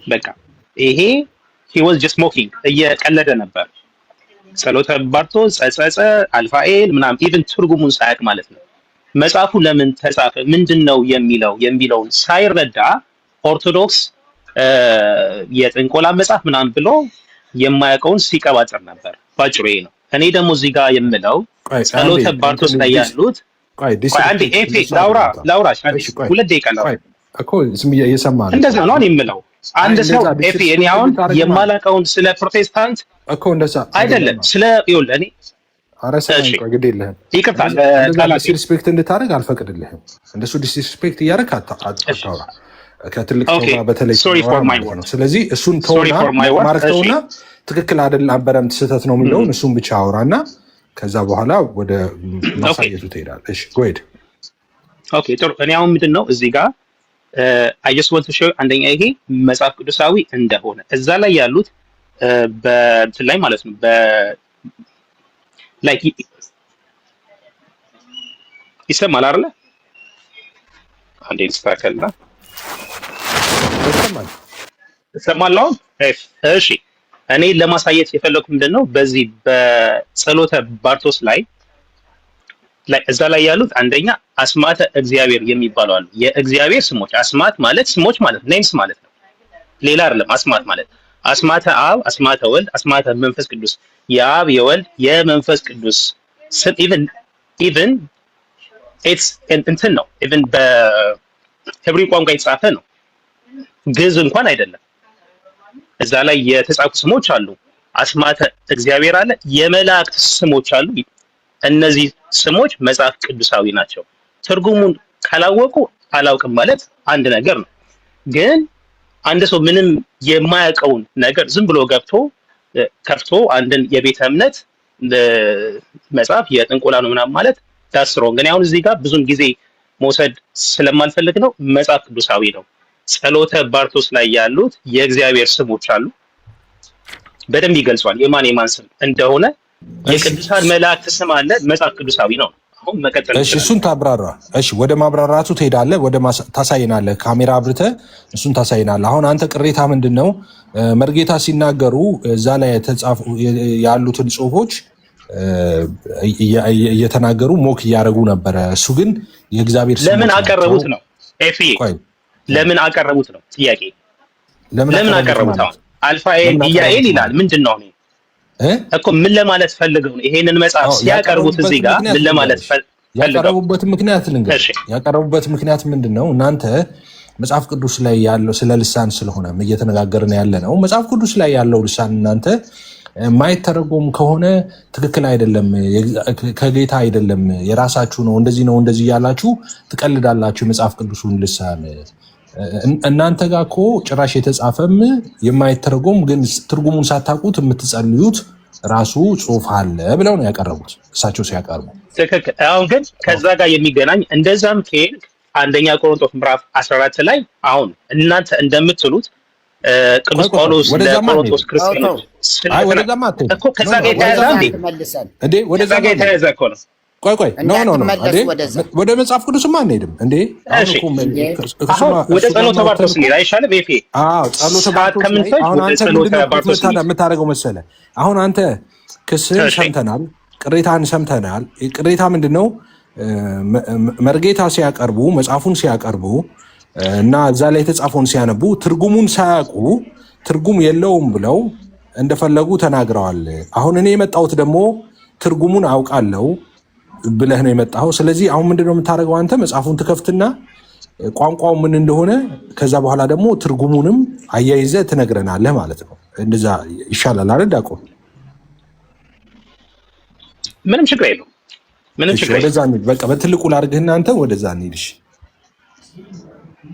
በቃ ይሄ he was just mocking እየቀለደ ነበር። ጸሎተ ባርቶስ ጸጸጸ አልፋኤል ምናምን ኢቭን ትርጉሙን ሳያውቅ ማለት ነው። መጽሐፉ ለምን ተጻፈ ምንድነው የሚለውን ሳይረዳ ኦርቶዶክስ የጥንቆላ መጽሐፍ ምናምን ብሎ የማያውቀውን ሲቀባጥር ነበር። ባጭሩ ይሄ ነው። እኔ ደግሞ እዚህ ጋር የምለው ጸሎተ ባርቶስ ላይ ያሉት አንዴ ኤፌ ላውራ ሁለት ደቂቃ ላውራ እኮ ዝም እየሰማህ ነው። እንደዛ ነው የምለው። አንድ ሰው ኤፌ እኔ አሁን የማላውቀውን ስለ ፕሮቴስታንት እኮ እንደዛ አይደለም ስለ ይኸውልህ እኔ አረሰኝ ግድ የለህም ይቅርታ ዲስሪስፔክት እንድታደርግ አልፈቅድልህም። እንደሱ ዲስሪስፔክት እያደረግህ አታውራ ከትልቅ ሰው ጋር በተለይ ነው። ስለዚህ እሱን ተውና ትክክል አይደል አበረም ስህተት ነው የሚለውን እሱን ብቻ አውራና ከዛ በኋላ ወደ ማሳየቱ ትሄዳለህ። እሺ ጎሄድ ኦኬ ጥሩ። እኔ አሁን ምንድን ነው እዚህ ጋር I just want to show አንደኛ ይሄ መጽሐፍ ቅዱሳዊ እንደሆነ እዛ ላይ ያሉት በእንትን ላይ ማለት ነው like ይሰማል አይደለ? አንዴ እንስተካከልና ይሰማል። እሺ እኔ ለማሳየት የፈለኩት ምንድነው በዚህ በጸሎተ ባርቶስ ላይ እዛ ላይ ያሉት አንደኛ አስማተ እግዚአብሔር የሚባሉ አሉ። የእግዚአብሔር ስሞች አስማት ማለት ስሞች ማለት ኔምስ ማለት ነው፣ ሌላ አይደለም። አስማት ማለት አስማተ አብ፣ አስማተ ወልድ፣ አስማተ መንፈስ ቅዱስ፣ የአብ የወልድ የመንፈስ ቅዱስ ስም ኢቭን ኢትስ እንትን ነው። ኢቭን በሄብሪ ቋንቋ የተጻፈ ነው፣ ግዕዝ እንኳን አይደለም። እዛ ላይ የተጻፉ ስሞች አሉ። አስማተ እግዚአብሔር አለ፣ የመላእክት ስሞች አሉ። እነዚህ ስሞች መጽሐፍ ቅዱሳዊ ናቸው። ትርጉሙን ካላወቁ አላውቅም ማለት አንድ ነገር ነው። ግን አንድ ሰው ምንም የማያውቀውን ነገር ዝም ብሎ ከፍቶ አንድን የቤተ እምነት መጽሐፍ የጥንቆላ ነው ምናምን ማለት ታስሮ እንግዲህ አሁን እዚህ ጋር ብዙም ጊዜ መውሰድ ስለማልፈልግ ነው። መጽሐፍ ቅዱሳዊ ነው። ጸሎተ ባርቶስ ላይ ያሉት የእግዚአብሔር ስሞች አሉ። በደንብ ይገልጿል የማን ስም እንደሆነ። የቅዱሳን መላእክት ስም አለ። መጽሐፍ ቅዱሳዊ ነው። አሁን መቀጠል እሺ፣ እሱን ታብራራ። እሺ፣ ወደ ማብራራቱ ትሄዳለህ፣ ታሳይናለህ። ካሜራ አብርተህ እሱን ታሳይናለህ። አሁን አንተ ቅሬታ ምንድነው? መርጌታ ሲናገሩ እዛ ላይ የተጻፉ ያሉትን ጽሁፎች እየተናገሩ ሞክ እያደረጉ ነበረ። እሱ ግን የእግዚአብሔር ስም ለምን አቀረቡት ነው? ኤፊ ለምን አቀረቡት ነው ጥያቄ። ለምን አቀረቡት? አሁን አልፋኤል ኢያኤል ይላል። ምንድነው ነው እኮ ምን ለማለት ፈልገው ነው ይሄንን መጽሐፍ ሲያቀርቡት? እዚህ ጋር ምን ለማለት ፈልገው? ያቀረቡበት ምክንያት ምንድነው? እናንተ መጽሐፍ ቅዱስ ላይ ያለው ስለ ልሳን ስለሆነ እየተነጋገርን ያለ ነው። መጽሐፍ ቅዱስ ላይ ያለው ልሳን እናንተ ማይተረጎም ከሆነ ትክክል አይደለም፣ ከጌታ አይደለም፣ የራሳችሁ ነው፣ እንደዚህ ያላችሁ ትቀልዳላችሁ። የመጽሐፍ ቅዱሱን ልሳን እናንተ ጋር እኮ ጭራሽ የተጻፈም የማይተረጎም ግን ትርጉሙን ሳታውቁት የምትጸልዩት ራሱ ጽሑፍ አለ ብለው ነው ያቀረቡት እሳቸው ሲያቀርቡ። ትክክል። አሁን ግን ከዛ ጋር የሚገናኝ እንደዛም ከሄድክ አንደኛ ቆሮንቶስ ምዕራፍ 14 ላይ አሁን እናንተ እንደምትሉት ቅዱስ ጳውሎስ ለቆሮንቶስ ክርስቲያኖች እኮ ከዛ ጋር የተያያዘ እኮ ነው። ቆይ ኖ ወደ መጽሐፍ ቅዱስማ አንሄድም እንዴ? ወደ ጸሎተ ባርቶስ እንሄድ አይሻልም? ኤፌ የምታደርገው መሰለህ? አሁን አንተ ክስህን ሰምተናል፣ ቅሬታን ሰምተናል። ቅሬታ ምንድን ነው? መርጌታ ሲያቀርቡ መጽሐፉን ሲያቀርቡ እና እዛ ላይ የተጻፈውን ሲያነቡ ትርጉሙን ሳያውቁ ትርጉም የለውም ብለው እንደፈለጉ ተናግረዋል። አሁን እኔ የመጣሁት ደግሞ ትርጉሙን አውቃለሁ ብለህ ነው የመጣኸው። ስለዚህ አሁን ምንድነው የምታደርገው አንተ? መጽሐፉን ትከፍትና ቋንቋው ምን እንደሆነ ከዛ በኋላ ደግሞ ትርጉሙንም አያይዘህ ትነግረናለህ ማለት ነው። እንደዛ ይሻላል አይደል? ዳቆም ምንም ችግር የለውም። ወደዛ እንሂድ። በቃ በትልቁ ላድርግህና አንተ ወደዛ እንሂድ። እሺ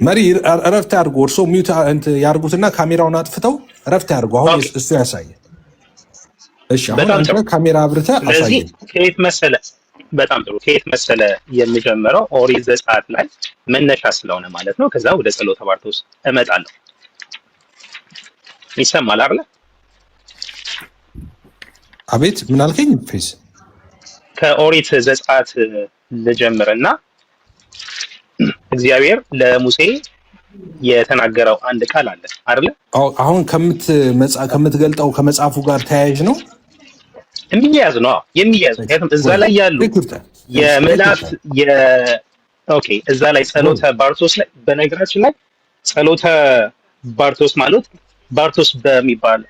መሪ እረፍት ያድርጉ። እርሶ ሚውት ያድርጉትና ካሜራውን አጥፍተው እረፍት ያድርጉ። አሁን እሱ ያሳየ። እሺ አሁን አንተ ካሜራ አብርተህ አሳየ። ከየት መሰለ? በጣም ጥሩ። ከየት መሰለ የሚጀምረው? ኦሪት ዘጸአት ላይ መነሻ ስለሆነ ማለት ነው። ከዛ ወደ ጸሎተ ባርቶስ እመጣለሁ። ይሰማል አይደል? አቤት ምን አልከኝ? ፌስ ከኦሪት ዘጸአት ልጀምርና እግዚአብሔር ለሙሴ የተናገረው አንድ ቃል አለ አይደለ? አሁን ከምትገልጠው ከመጽሐፉ ጋር ተያያዥ ነው የሚያያዝ ነው የሚያያዝ። ምክንያቱም እዛ ላይ ያሉ የመላእክት ኦኬ፣ እዛ ላይ ጸሎተ ባርቶስ ላይ በነገራችን ላይ ጸሎተ ባርቶስ ማለት ባርቶስ በሚባል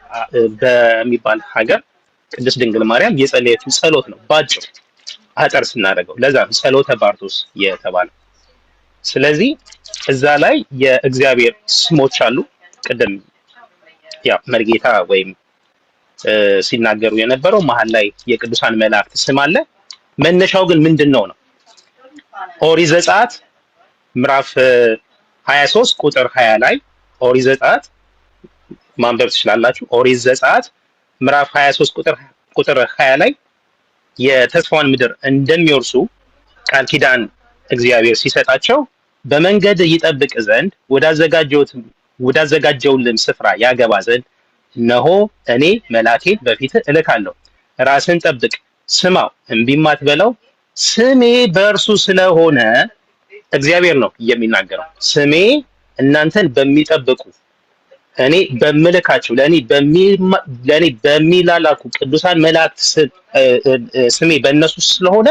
ሀገር ቅድስት ድንግል ማርያም የጸለየችው ጸሎት ነው ባጭሩ አጠር ስናደርገው፣ ለዛ ነው ጸሎተ ባርቶስ የተባለው። ስለዚህ እዛ ላይ የእግዚአብሔር ስሞች አሉ። ቅድም ያው መርጌታ ወይም ሲናገሩ የነበረው መሀል ላይ የቅዱሳን መላእክት ስም አለ። መነሻው ግን ምንድነው ነው? ኦሪት ዘጸአት ምዕራፍ 23 ቁጥር 20 ላይ ኦሪት ዘጸአት ማንበብ ትችላላችሁ። ኦሪት ዘጸአት ምዕራፍ 23 ቁጥር 20 ላይ የተስፋውን ምድር እንደሚወርሱ ቃል ኪዳን እግዚአብሔር ሲሰጣቸው በመንገድ ይጠብቅ ዘንድ ወዳዘጋጀውልም ስፍራ ያገባ ዘንድ እነሆ እኔ መልአኬን በፊትህ እልካለሁ፣ ራስን ጠብቅ፣ ስማው፣ እምቢም አትበለው፣ ስሜ በእርሱ ስለሆነ እግዚአብሔር ነው የሚናገረው። ስሜ እናንተን በሚጠብቁ እኔ በምልካቸው ለእኔ በሚላላኩ ቅዱሳን መላእክት ስሜ በእነሱ ስለሆነ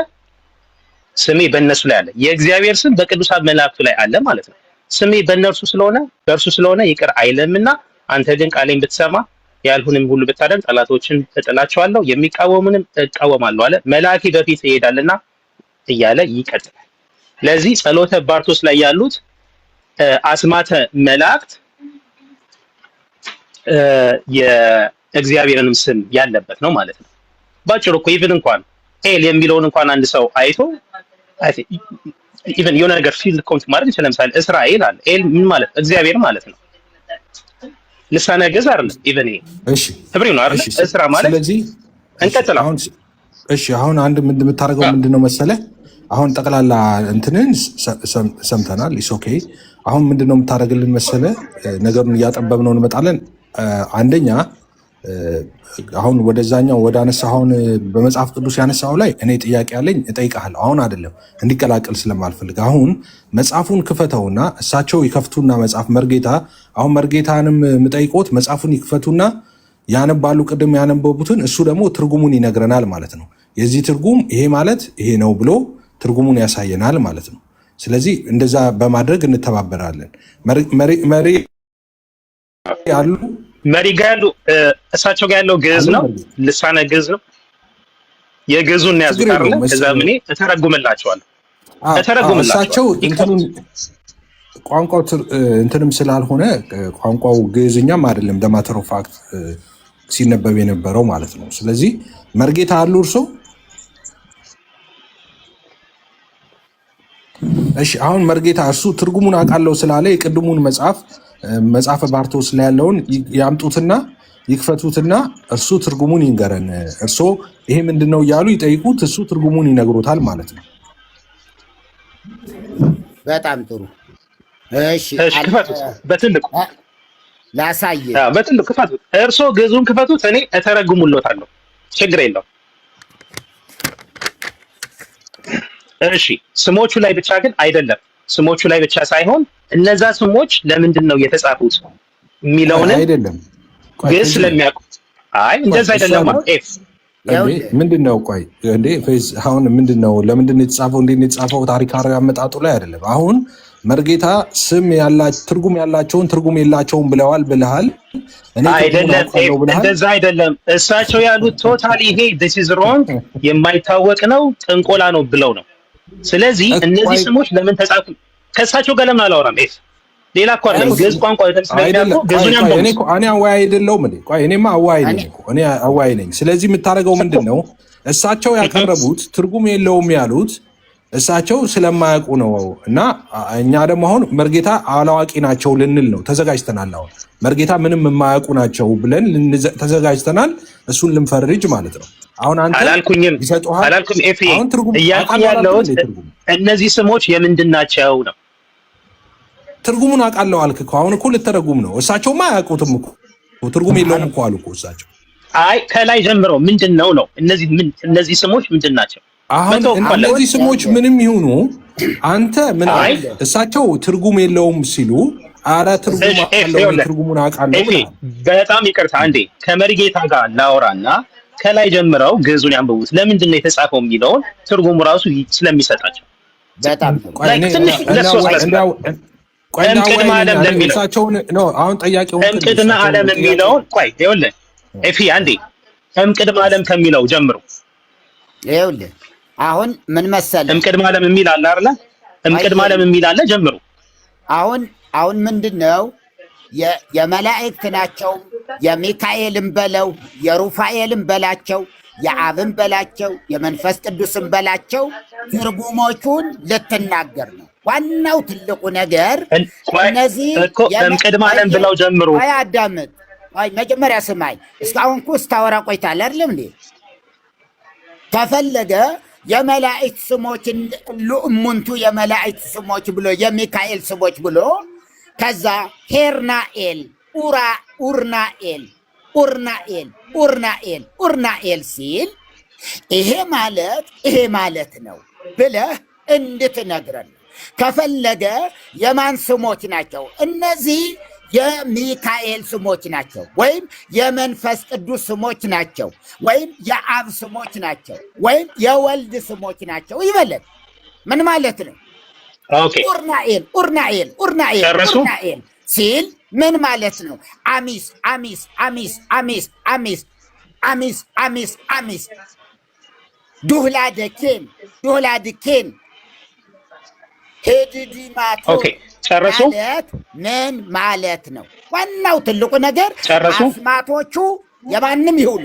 ስሜ በእነሱ ላይ አለ። የእግዚአብሔር ስም በቅዱሳን መላእክቱ ላይ አለ ማለት ነው። ስሜ በእነርሱ ስለሆነ በእርሱ ስለሆነ ይቅር አይለምና አንተ ግን ቃሌን ብትሰማ ያልሁንም ሁሉ ብታደርግ ጠላቶችን እጥላቸዋለሁ፣ የሚቃወሙንም እቃወማለሁ አለ። መልአኬ በፊት ይሄዳልና እያለ ይቀጥላል። ለዚህ ጸሎተ ባርቶስ ላይ ያሉት አስማተ መላእክት የእግዚአብሔርንም ስም ያለበት ነው ማለት ነው። ባጭሩ እኮ ኢቭን እንኳን ኤል የሚለውን እንኳን አንድ ሰው አይቶ ኢቭን የሆነ ነገር ፊልድ ኮንት ማለት ይችላል። ለምሳሌ እስራኤል አለ። ኤል ምን ማለት እግዚአብሔር ማለት ነው። ልሳነ ግዕዝ አይደለም ኢቭን ይሄ እሺ ህብሬው ነው አይደል? እስራ ማለት ስለዚህ እንቀጥል አሁን እሺ አሁን አንድ የምታደርገው ምንድነው መሰለህ? አሁን ጠቅላላ እንትንን ሰምተናል። ኢስ ኦኬ። አሁን ምንድነው የምታደርግልን መሰለህ? ነገሩን እያጠበብነው እንመጣለን። አንደኛ አሁን ወደዛኛው ወደ አነሳሁን በመጽሐፍ ቅዱስ ያነሳው ላይ እኔ ጥያቄ ያለኝ እጠይቅሃለሁ። አሁን አይደለም እንዲቀላቀል ስለማልፈልግ አሁን መጽሐፉን ክፈተውና እሳቸው ይከፍቱና መጽሐፍ መርጌታ አሁን መርጌታንም የምጠይቆት መጽሐፉን ይክፈቱና ያነባሉ። ቅድም ያነበቡትን እሱ ደግሞ ትርጉሙን ይነግረናል ማለት ነው። የዚህ ትርጉም ይሄ ማለት ይሄ ነው ብሎ ትርጉሙን ያሳየናል ማለት ነው። ስለዚህ እንደዛ በማድረግ እንተባበራለን። መሪ ያሉ መሪ ጋር ያሉ እሳቸው ጋር ያለው ግዕዝ ነው፣ ልሳነ ግዕዝ ነው። የግዕዙን ነው ያዙት አይደል? ከዛ ምን እተረጉምላቸዋለሁ። እሳቸው እንትኑን ቋንቋው እንትንም ስላልሆነ ቋንቋው ግዕዝኛም አይደለም ደማተር ኦፍ ፋክት ሲነበብ የነበረው ማለት ነው። ስለዚህ መርጌታ አሉ እርሶ? እሺ አሁን መርጌታ እርሱ ትርጉሙን አውቃለሁ ስላለ የቅድሙን መጽሐፈ ባርቶስ ላይ ያለውን ያምጡትና ይክፈቱትና እርሱ ትርጉሙን ይንገረን። እርሶ ይሄ ምንድነው እያሉ ይጠይቁት፣ እሱ ትርጉሙን ይነግሩታል ማለት ነው። በጣም ጥሩ። እሺ ክፈቱት፣ በትልቁ ላሳየ፣ በትልቁ ክፈቱት። እርሶ ግዕዙን ክፈቱት፣ እኔ እተረጉሙልዎታለሁ። ችግር የለው። እሺ ስሞቹ ላይ ብቻ ግን አይደለም። ስሞቹ ላይ ብቻ ሳይሆን እነዛ ስሞች ለምንድን ነው የተጻፉት የሚለውን አይደለም ግዕዝ ስለሚያውቁ አይ እንደዛ አይደለም ማለት ኤፍ ምንድነው? ቆይ እንዴ ፌዝ አሁን ምንድነው? ለምንድን ነው የተጻፈው? እንዴት ነው የተጻፈው? ታሪካዊ አመጣጡ ላይ አይደለም። አሁን መርጌታ ስም ያላቸው ትርጉም ያላቸውን ትርጉም የላቸውም ብለሃል። እኔ አይደለም እንደዛ አይደለም። እሳቸው ያሉት ቶታሊ ይሄ this is wrong የማይታወቅ ነው ጥንቆላ ነው ብለው ነው። ስለዚህ እነዚህ ስሞች ለምን ተጻፉ? ከእሳቸው ጋር ለምን አላወራም? ኤፍ ሌላ እኮ አይደለም ግዕዝ ቋንቋ ስለሚያውቁ ግዕዙን ያንበቡ። እኔ አዋይ አይደለሁም እንዴ? ቆይ እኔማ አዋይ ነኝ እኮ እኔ አዋይ ነኝ። ስለዚህ የምታደርገው ምንድነው? እሳቸው ያቀረቡት ትርጉም የለውም ያሉት እሳቸው ስለማያውቁ ነው። እና እኛ ደግሞ አሁን መርጌታ አላዋቂ ናቸው ልንል ነው ተዘጋጅተናል። አሁን መርጌታ ምንም የማያውቁ ናቸው ብለን ተዘጋጅተናል፣ እሱን ልንፈርጅ ማለት ነው። አሁን አንተ አላልኩኝም ኤፍ እያልኩኝ ያለሁት እነዚህ ስሞች የምንድን ናቸው ነው። ትርጉሙን አውቃለሁ አልክ እኮ አሁን እኮ ልተረጉም ነው። እሳቸውማ አያውቁትም እኮ ትርጉም የለውም እኮ አሉ እኮ እሳቸው። አይ ከላይ ጀምረው ምንድን ነው እነዚህ ስሞች ምንድን ናቸው? አሁን እነዚህ ስሞች ምንም ይሁኑ አንተ ምን እሳቸው ትርጉም የለውም ሲሉ አረ ትርጉም አለው ትርጉሙን አውቃለሁ። በጣም ይቅርታ አንዴ ከመሪጌታ ጋር ላውራና ከላይ ጀምረው ግዕዙን ያንብቡት። ለምንድን ነው የተጻፈው የሚለውን ትርጉሙ ራሱ ስለሚሰጣቸው በጣም ትንሽ እምቅድመ ዓለም ለሚለው አሁን ጠያቂውን እምቅድመ ዓለም የሚለውን ቆይ ይኸውልህ ኤፊ አንዴ እምቅድመ ዓለም ከሚለው ጀምሩ። ይኸውልህ አሁን ምን መሰለህ እምቅድመ ዓለም የሚል አለ አይደለ? እምቅድመ ዓለም የሚል አለ ጀምሩ። አሁን ምንድነው የመላእክት ናቸው የሚካኤልን በለው የሩፋኤልን በላቸው የአብን በላቸው የመንፈስ ቅዱስን በላቸው ትርጉሞቹን ልትናገር ነው። ዋናው ትልቁ ነገር እነዚህ እምቅድመ ዓለም ብለው ጀምሩ። አዳምጥ፣ መጀመሪያ ስማኝ። እስካሁን እኮ ስታወራ ቆይታል አይደለም እንዴ? ተፈለገ የመላእክት ስሞች እሙንቱ የመላእክት ስሞች ብሎ የሚካኤል ስሞች ብሎ ከዛ ሄርናኤል ኡርናኤል ሲል ይሄ ማለት ነው ብለህ እንድትነግረን ከፈለገ የማን ስሞች ናቸው? እነዚህ የሚካኤል ስሞች ናቸው፣ ወይም የመንፈስ ቅዱስ ስሞች ናቸው፣ ወይም የአብ ስሞች ናቸው፣ ወይም የወልድ ስሞች ናቸው ይበለን። ምን ማለት ነው? ኡርናኤል ሲል ምን ማለት ነው? አሚስ ዱህላድኬን ሄድዲማቶ ማለት ምን ማለት ነው? ዋናው ትልቁ ነገር አስማቶቹ የማንም ይሁኑ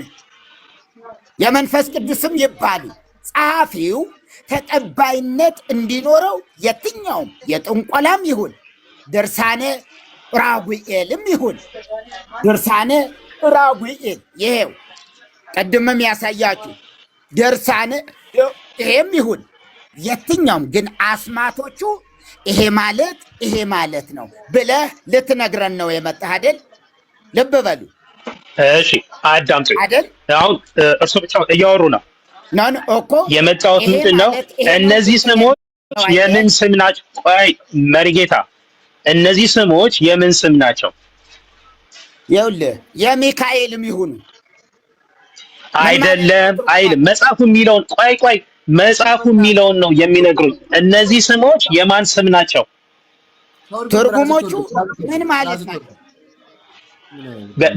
የመንፈስ ቅዱስም ይባሉ ጸሐፊው ተቀባይነት እንዲኖረው የትኛውም የጥንቆላም ይሁን ድርሳነ ራጉኤልም ይሁን ድርሳነ ራጉኤል ይሄው ቀድመም ያሳያችሁ ድርሳነ ይሄም ይሁን የትኛውም ግን አስማቶቹ ይሄ ማለት ነው ብለህ ልትነግረን ነው የመጣህ አይደል? ልብ በሉ እሺ፣ አዳምጡ አይደል? አሁን እርሱ ብቻ እያወሩ ነው እኮ የመጣሁት ምንድን ነው? እነዚህ ስሞች የምን ስም ናቸው? ቆይ መሪጌታ፣ እነዚህ ስሞች የምን ስም ናቸው? ይኸውልህ የሚካኤልም ይሁኑ አይደለም መጽሐፉ የሚለውን ቆይ መጽሐፉ የሚለውን ነው የሚነግሩኝ። እነዚህ ስሞች የማን ስም ናቸው? ትርጉሞቹ ምን ማለት ናቸው?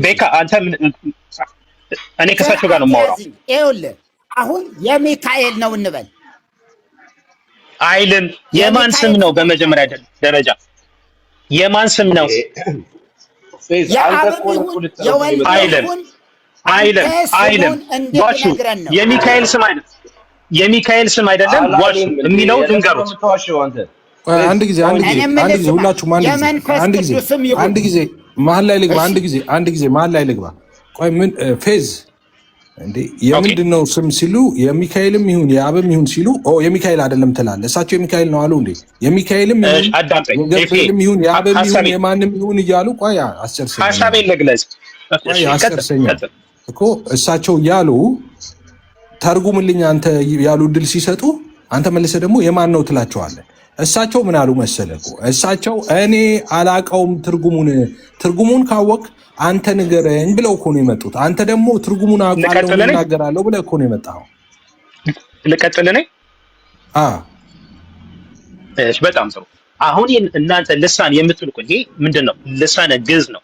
ቤካ አንተ እኔ ከሳቸው ጋር ነው የማወራው። ይኸውልህ አሁን የሚካኤል ነው እንበል አይልም። የማን ስም ነው? በመጀመሪያ ደረጃ የማን ስም ነው? አይልም። ዋሹ። የሚካኤል ስም አይደለም። የሚካኤል ስም አይደለም። ዋሹ የሚለው ድንገሩት። አንድ ጊዜ ሁላችሁም አንድ ጊዜ መሀል ላይ ልግባ። ቆይ ምን ፌዝ እንዴ የምንድን ነው ስም ሲሉ የሚካኤልም ይሁን የአብም ይሁን ሲሉ የሚካኤል አይደለም ትላለህ። እሳቸው የሚካኤል ነው አሉ እንዴ? የሚካኤልም ይሁን ይሁን የአብም ይሁን የማንም ይሁን እያሉ ቆይ አስጨርሰኝ፣ ሐሳቤን ልግለጽ አስጨርሰኝ እኮ እሳቸው እያሉ ተርጉምልኝ አንተ ያሉ ድል ሲሰጡ አንተ መልሰህ ደግሞ የማን ነው ትላቸዋለህ። እሳቸው ምን አሉ መሰለህ እኮ እሳቸው እኔ አላቀውም ትርጉሙን ካወቅ አንተ ንገረኝ ብለው እኮ ነው የመጡት። አንተ ደግሞ ትርጉሙን አውቃለሁ እናገራለሁ ብለህ እኮ ነው የመጣኸው። ልቀጥል ነኝ? እሺ፣ በጣም ጥሩ። አሁን እናንተ ልሳን የምትልቁ ይሄ ምንድን ነው? ልሳነ ግዕዝ ነው።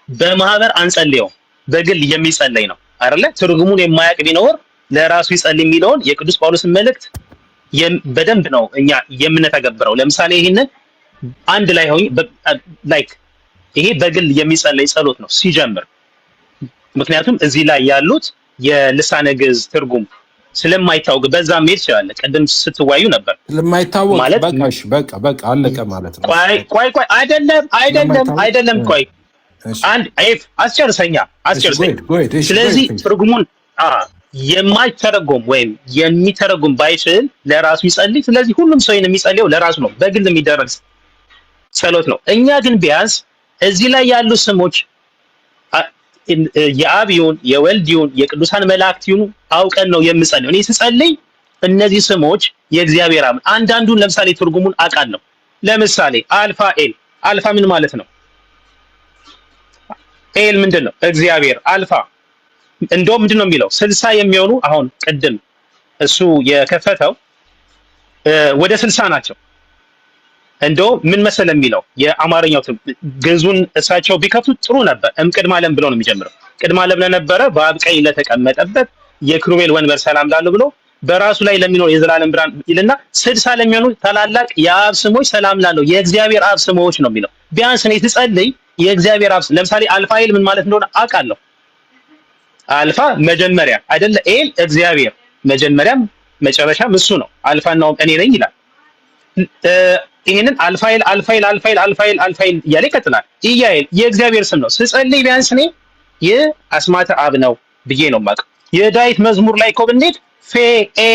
በማህበር አንጸልየው፣ በግል የሚጸለይ ነው አይደለ? ትርጉሙን የማያውቅ ቢኖር ለራሱ ይጸልይ የሚለውን የቅዱስ ጳውሎስን መልእክት በደንብ ነው እኛ የምንተገብረው። ለምሳሌ ይሄንን አንድ ላይ ሆይ ላይክ ይሄ በግል የሚጸለይ ጸሎት ነው ሲጀምር። ምክንያቱም እዚህ ላይ ያሉት የልሳነ ግዕዝ ትርጉም ስለማይታወቅ በዛ መሄድ ይችላል። ቀደም ስትዋዩ ነበር ስለማይታወቅ ማለት በቃ አለቀ ማለት ነው። ቆይ አይደለም ቆይ አንድ አስጨርሰኝ። ስለዚህ ትርጉሙን የማይተረጎም ወይም የሚተረጉም ባይችል ለራሱ ይጸልይ። ስለዚህ ሁሉም ሰው የሚጸልየው ለራሱ ነው፣ በግል የሚደረግ ጸሎት ነው። እኛ ግን ቢያንስ እዚህ ላይ ያሉ ስሞች የአብ ይሁን የወልድ ይሁን የቅዱሳን መላእክት ይሁን አውቀን ነው የምጸልየው። እኔ ስጸልይ እነዚህ ስሞች የእግዚአብሔር አብ አንዳንዱን ለምሳሌ ትርጉሙን አውቃለሁ። ለምሳሌ አልፋ ምን ማለት ነው? ኤል ምንድን ነው? እግዚአብሔር። አልፋ እንደውም ምንድን ነው የሚለው 60 የሚሆኑ አሁን ቅድም እሱ የከፈተው ወደ 60 ናቸው። እንደው ምን መሰለ የሚለው የአማርኛው ግዕዙን እሳቸው ቢከፍቱት ጥሩ ነበር። ቅድመ ዓለም ብሎ ነው የሚጀምረው። ቅድመ ዓለም ለነበረ በአብ ቀኝ ለተቀመጠበት የኪሩቤል ወንበር ሰላም ላለው ብሎ በራሱ ላይ ለሚኖር የዘላለም ብርሃን ይልና 60 ለሚሆኑ ታላላቅ የአብ ስሞች ሰላም ላለው የእግዚአብሔር አብ ስሞች ነው የሚለው። ቢያንስ እኔ ትጸልይ የእግዚአብሔር አብ ለምሳሌ አልፋ ኤል ምን ማለት እንደሆነ አውቃለሁ። አልፋ መጀመሪያ አይደለ? ኤል እግዚአብሔር መጀመሪያም መጨረሻም እሱ ነው። አልፋና እኔ ነኝ ይላል። ይሄንን አልፋይል አልፋይል አልፋይል አልፋይል አልፋይል እያለ ይቀጥላል። ኢያኤል የእግዚአብሔር ስም ነው። ስጸልይ ቢያንስ እኔ የአስማተ አብ ነው ብዬ ነው የማውቀው። የዳዊት መዝሙር ላይ እኮ ብንሄድ ፌ ኤ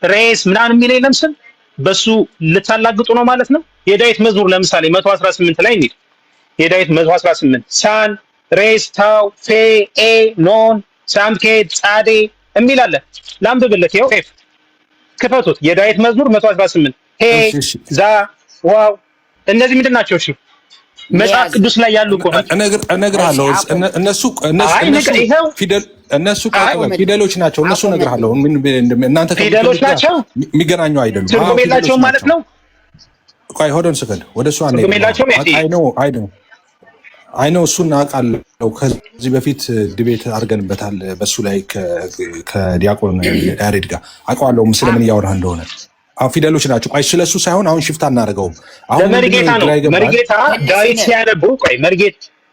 ሬስ ምናምን የሚል የለም ስም። በሱ ልታላግጡ ነው ማለት ነው። የዳዊት መዝሙር ለምሳሌ 118 ላይ እንሂድ። የዳዊት 118 ሳን ሬስ ታው ፌ ኤ ኖን ሳምኬድ ጻዴ የሚል አለ። ላምብብለት። ይኸው ኤፍ ክፈቱት። የዳዊት መዝሙር 118 ሄ ዛ ዋው እነዚህ ምንድን ናቸው? እሺ መጽሐፍ ቅዱስ ላይ ያሉ እኮ እነግርሃለሁ። እነሱ ፊደሎች ናቸው። እነሱ እነግርሃለሁ። እናንተ ፊደሎች ናቸው የሚገናኙ አይደሉም። ትርጉም የላቸውም ማለት ነው። ቆይ ሆደን ስከል ወደ እሱ አይ ነው እሱን አውቃለሁ። ከዚህ በፊት ድቤት አድርገንበታል በሱ ላይ ከዲያቆን ያሬድ ጋር አውቀዋለሁ ስለምን እያወራህ እንደሆነ። ፊደሎች ናቸው። ቆይ ስለሱ ሳይሆን አሁን ሽፍታ እናደርገው። አሁን መርጌታ ነው። መርጌታ ዳዊት ሲያነቡ ቆይ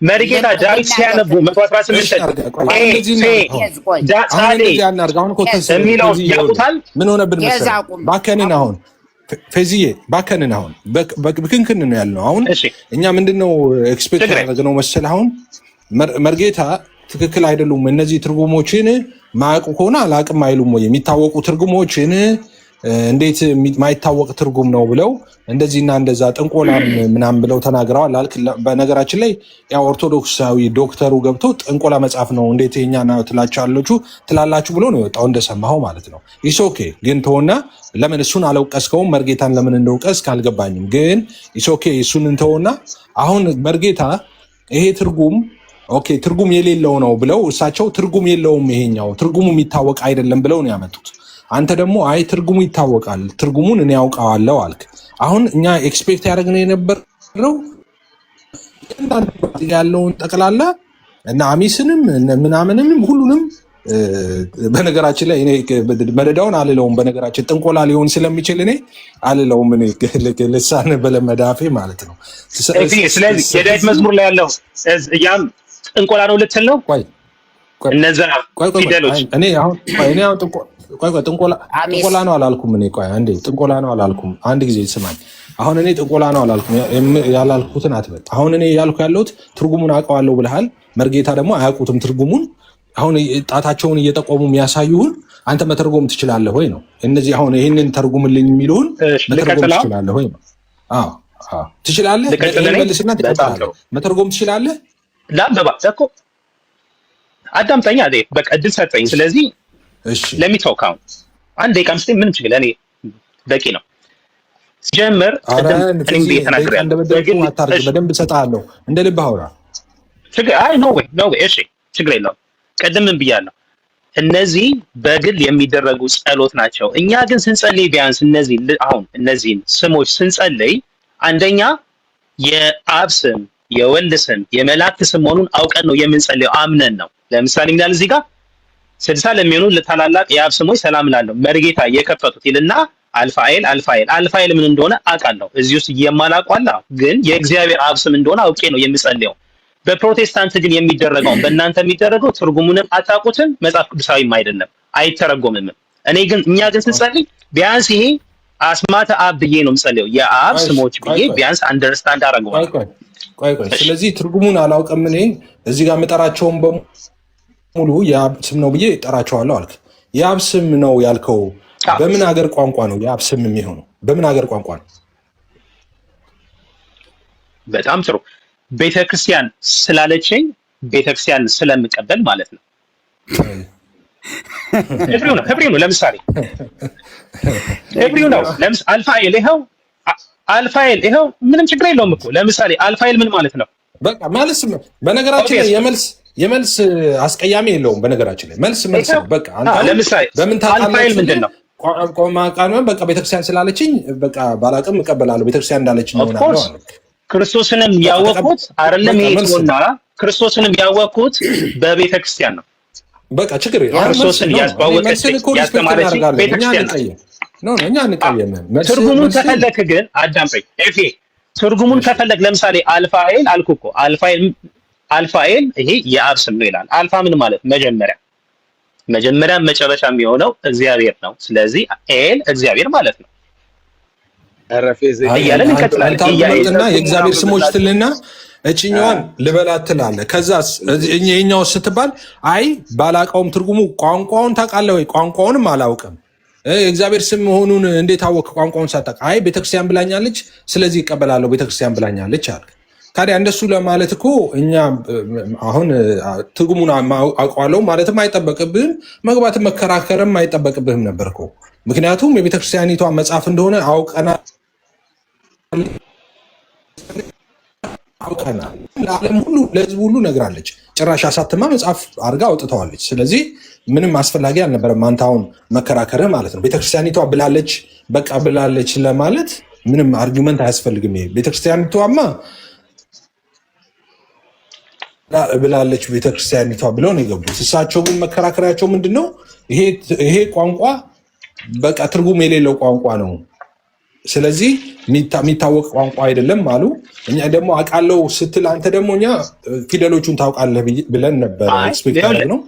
መርጌታ ዳዊት ሲያነቡ 118 ምን ሆነብን መሰለህ? ባከንን አሁን ፌዚዬ ባከንን አሁን በክንክን ነው ያልነው። አሁን እኛ ምንድነው ኤክስፔክት ያደረግነው መሰለህ? አሁን መርጌታ ትክክል አይደሉም። እነዚህ ትርጉሞችን ማያውቁ ከሆነ አላውቅም አይሉም ወይ? የሚታወቁ ትርጉሞችን እንዴት ማይታወቅ ትርጉም ነው ብለው እንደዚህና እንደዛ ጥንቆላም ምናምን ብለው ተናግረዋል አልክ። በነገራችን ላይ ያው ኦርቶዶክሳዊ ዶክተሩ ገብቶ ጥንቆላ መጽሐፍ ነው እንዴት የኛና ትላላችሁ ብሎ ነው የወጣው እንደሰማኸው ማለት ነው። ኢስ ኦኬ ግን ተወና፣ ለምን እሱን አለውቀስከውም? መርጌታን ለምን እንደውቀስክ አልገባኝም። ግን ኢስ ኦኬ እሱን እንተውና አሁን መርጌታ ይሄ ትርጉም ኦኬ ትርጉም የሌለው ነው ብለው እሳቸው ትርጉም የለውም ይሄኛው ትርጉሙ የሚታወቅ አይደለም ብለው ነው ያመጡት። አንተ ደግሞ አይ ትርጉሙ ይታወቃል፣ ትርጉሙን እኔ ያውቀዋለሁ አልክ። አሁን እኛ ኤክስፔክት ያደረግነው የነበረው ያለውን ጠቅላላ እና አሚስንም ምናምንም ሁሉንም በነገራችን ላይ እኔ መደዳውን አልለውም። በነገራችን ጥንቆላ ሊሆን ስለሚችል እኔ አልለውም። እኔ ልሳን በለመዳፌ ማለት ነው። ስለዚህ የዳዊት መዝሙር ላይ ያለው ያም ጥንቆላ ነው ልትል ነው? እነዛ ፊደሎች እኔ አሁን ጥንቆላ ነው አላልኩም። እኔ ቆይ አንዴ ጥንቆላ ነው አላልኩም። አንድ ጊዜ ስማኝ። አሁን እኔ ጥንቆላ ነው አላልኩም። ያላልኩትን አትበል። አሁን እኔ ያልኩ ያለሁት ትርጉሙን አውቀዋለሁ ብለሃል። መርጌታ ደግሞ አያውቁትም ትርጉሙን። አሁን ጣታቸውን እየጠቆሙ የሚያሳዩህን አንተ መተርጎም ትችላለህ ወይ ነው። እነዚህ አሁን ይህንን ተርጉምልኝ የሚሉህን መተርጎም ትችላለህ ወይ ነው። ትችላለህ። መልስና መተርጎም ትችላለህ። ላበባ እኮ አዳምጠኛ በቃ እድል ሰጠኝ። ስለዚህ ለሚታወቅ አሁን አንድ ደቂቃ ምስል ምንም ችግር እኔ በቂ ነው። ሲጀምር በደንብ እሰጥሃለሁ። እንደ ልብህ አውራ። ኖ ወይ እሺ ችግር የለውም። ቅድም ምን ብያለሁ? እነዚህ በግል የሚደረጉ ጸሎት ናቸው። እኛ ግን ስንጸልይ ቢያንስ እነዚህን ስሞች ስንጸልይ አንደኛ የአብ ስም፣ የወልድ ስም፣ የመላእክት ስም መሆኑን አውቀን ነው የምንጸልየው፣ አምነን ነው። ለምሳሌ ምን ያህል እዚህ ጋር 60 ለሚሆኑ ለታላላቅ የአብ ስሞች ሰላም ላለው መርጌታ የከፈቱት ይልና አልፋኤል ምን እንደሆነ አውቃለሁ። እዚህ ውስጥ የማላውቀው ግን የእግዚአብሔር አብ ስም እንደሆነ አውቄ ነው የምጸልየው። በፕሮቴስታንት ግን የሚደረገው በእናንተ የሚደረገው ትርጉሙንም አታውቁትም፣ መጽሐፍ ቅዱሳዊም አይደለም፣ አይተረጎምም። እኛ ግን ስንጸልይ ቢያንስ ይሄ አስማተ አብ ብዬ ነው የምጸልየው፣ የአብ ስሞች ብዬ ቢያንስ አንደርስታንድ አደርገዋለሁ። ቆይ ስለዚህ ትርጉሙን አላውቅም። እኔ እዚህ ጋር የምጠራቸውን በሙሉ የአብ ስም ነው ብዬ እጠራቸዋለሁ አልክ። የአብ ስም ነው ያልከው በምን ሀገር ቋንቋ ነው የአብ ስም የሚሆነው? በምን ሀገር ቋንቋ ነው? በጣም ጥሩ። ቤተክርስቲያን ስላለችኝ ቤተክርስቲያን ስለምቀበል ማለት ነው። ህብሪው ነው ለምሳሌ ህብሪው ነው አልፋኤል ይኸው ምንም ችግር የለውም እኮ። ለምሳሌ አልፋኤል ምን ማለት ነው? በቃ መልስ በነገራችን ላይ የመልስ አስቀያሚ የለውም። በነገራችን ላይ መልስ ነው። በቃ አንተ ለምሳሌ በምን አልፋይል ምንድን ነው በቃ ቤተክርስቲያን ስላለችኝ በቃ ባላቅም እቀበላለሁ። ቤተክርስቲያን እንዳለችኝ ነው። ክርስቶስንም ያወቅሁት አይደለም ይሄውና ክርስቶስንም ያወቅሁት በቤተክርስቲያን ነው። በቃ ችግር ክርስቶስን ያስባወቀች ያስተማረች ቤተክርስቲያን ነው። እኛ አንቀየምም። ትርጉሙን ከፈለክ ግን አዳምጠኝ ኤፌ ትርጉሙን ከፈለክ ለምሳሌ አልፋኤል አልኩ እኮ አልፋኤል ይሄ የአብ ስም ነው ይላል። አልፋ ምን ማለት መጀመሪያ መጨረሻ የሚሆነው እግዚአብሔር ነው። ስለዚህ ኤል እግዚአብሔር ማለት ነው። እያለን እንቀጥላለን። የእግዚአብሔር ስሞች ትልና እችኛዋን ልበላት ትላለህ። ከዛስ ይኸኛው ስትባል አይ ባላውቀውም ትርጉሙ ቋንቋውን ታውቃለህ ወይ? ቋንቋውንም አላውቅም። የእግዚአብሔር ስም መሆኑን እንዴት አወቅህ? ቋንቋውን ሳታውቅ አይ ቤተክርስቲያን ብላኛለች፣ ስለዚህ ይቀበላለሁ፣ ቤተክርስቲያን ብላኛለች አልክ። ታዲያ እንደሱ ለማለት እኮ እኛ አሁን ትርጉሙን አውቀዋለሁ ማለትም አይጠበቅብህም፣ መግባትም መከራከርም አይጠበቅብህም ነበር እኮ። ምክንያቱም የቤተክርስቲያኒቷ መጽሐፍ እንደሆነ አውቀናል። ለዓለም ሁሉ ለህዝብ ሁሉ ነግራለች። ጭራሽ አሳትማ መጽሐፍ አድርጋ አውጥተዋለች። ስለዚህ ምንም አስፈላጊ አልነበረም አንተ አሁን መከራከርህ ማለት ነው። ቤተክርስቲያኒቷ ብላለች በቃ ብላለች ለማለት ምንም አርጊመንት አያስፈልግም። ቤተክርስቲያኒቷማ ብላለች ቤተክርስቲያኒቷ ብለው ነው የገቡት። እሳቸው ግን መከራከሪያቸው ምንድን ነው? ይሄ ቋንቋ በቃ ትርጉም የሌለው ቋንቋ ነው፣ ስለዚህ የሚታወቅ ቋንቋ አይደለም አሉ። እኛ ደግሞ አውቃለሁ ስትል አንተ ደግሞ እኛ ፊደሎቹን ታውቃለህ ብለን ነበር። ነው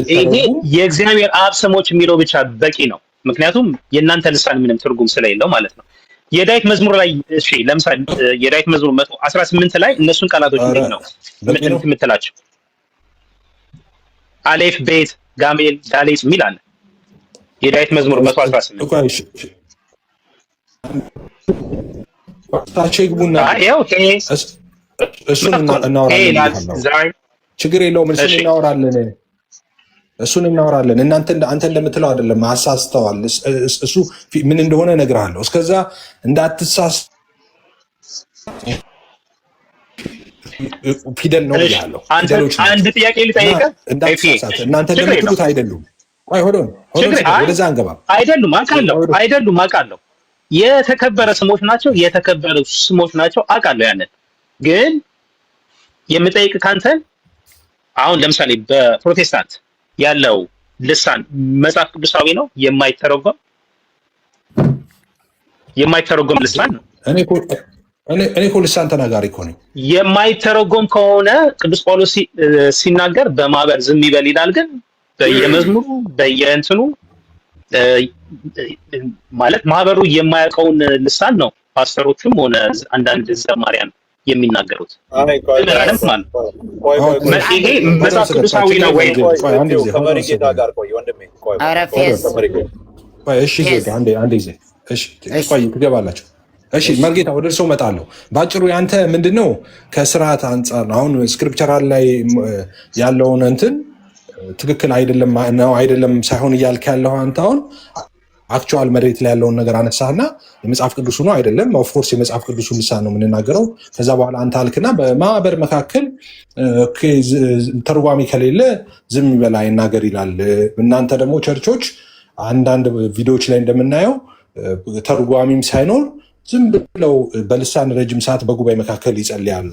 ይሄ የእግዚአብሔር አብ ስሞች የሚለው ብቻ በቂ ነው። ምክንያቱም የእናንተ ልሳን ምንም ትርጉም ስለሌለው ማለት ነው። የዳዊት መዝሙር ላይ እሺ፣ ለምሳሌ የዳዊት መዝሙር 118 ላይ እነሱን ቃላቶች ነው የምትላቸው አሌፍ፣ ቤት፣ ጋሜል፣ ዳሌጽ የሚል አለ። የዳዊት መዝሙር 118 እሱን እናወራለን። ችግር የለውም። እሱን እናወራለን። አንተ እንደምትለው አይደለም፣ አሳስተዋል። እሱ ምን እንደሆነ እነግርሃለሁ። እስከዛ እንዳትሳስ ፊደል ነው ያለው። አንድ ጥያቄ ልጠይቅህ። እናንተ እንደምትሉት አይደሉም። ቆይ ወደዛ አንገባም። አይደሉም አውቃለሁ። የተከበረ ስሞች ናቸው፣ የተከበሩ ስሞች ናቸው አውቃለሁ። ያንን ግን የምጠይቅ ካንተ አሁን ለምሳሌ በፕሮቴስታንት ያለው ልሳን መጽሐፍ ቅዱሳዊ ነው? የማይተረጎም ልሳን ነው። እኔ እኮ ልሳን ተናጋሪ እኮ ነኝ። የማይተረጎም ከሆነ ቅዱስ ጳውሎስ ሲናገር በማህበር ዝም ይበል ይላል። ግን በየመዝሙሩ በየእንትኑ ማለት ማህበሩ የማያውቀውን ልሳን ነው ፓስተሮቹም ሆነ አንዳንድ ዘማሪያን የሚናገሩት። ይሄ መጽሐፍ ቅዱሳዊ ነው ወይ? ትገባላችሁ። እሺ መርጌታ ወደ እርሶ እመጣለሁ። በአጭሩ ያንተ ምንድን ነው ከስርዓት አንጻር አሁን ስክሪፕቸራል ላይ ያለውን እንትን ትክክል አይደለም ነው አይደለም ሳይሆን እያልክ ያለው አንተ አሁን አክቹዋል መሬት ላይ ያለውን ነገር አነሳና የመጽሐፍ ቅዱሱ ነው አይደለም። ኦፍኮርስ የመጽሐፍ ቅዱሱ ልሳን ነው የምንናገረው። ከዛ በኋላ አንተ አልክና በማህበር መካከል ተርጓሚ ከሌለ ዝም ይበላ ይናገር ይላል። እናንተ ደግሞ ቸርቾች አንዳንድ ቪዲዮዎች ላይ እንደምናየው ተርጓሚም ሳይኖር ዝም ብለው በልሳን ረጅም ሰዓት በጉባኤ መካከል ይጸልያሉ።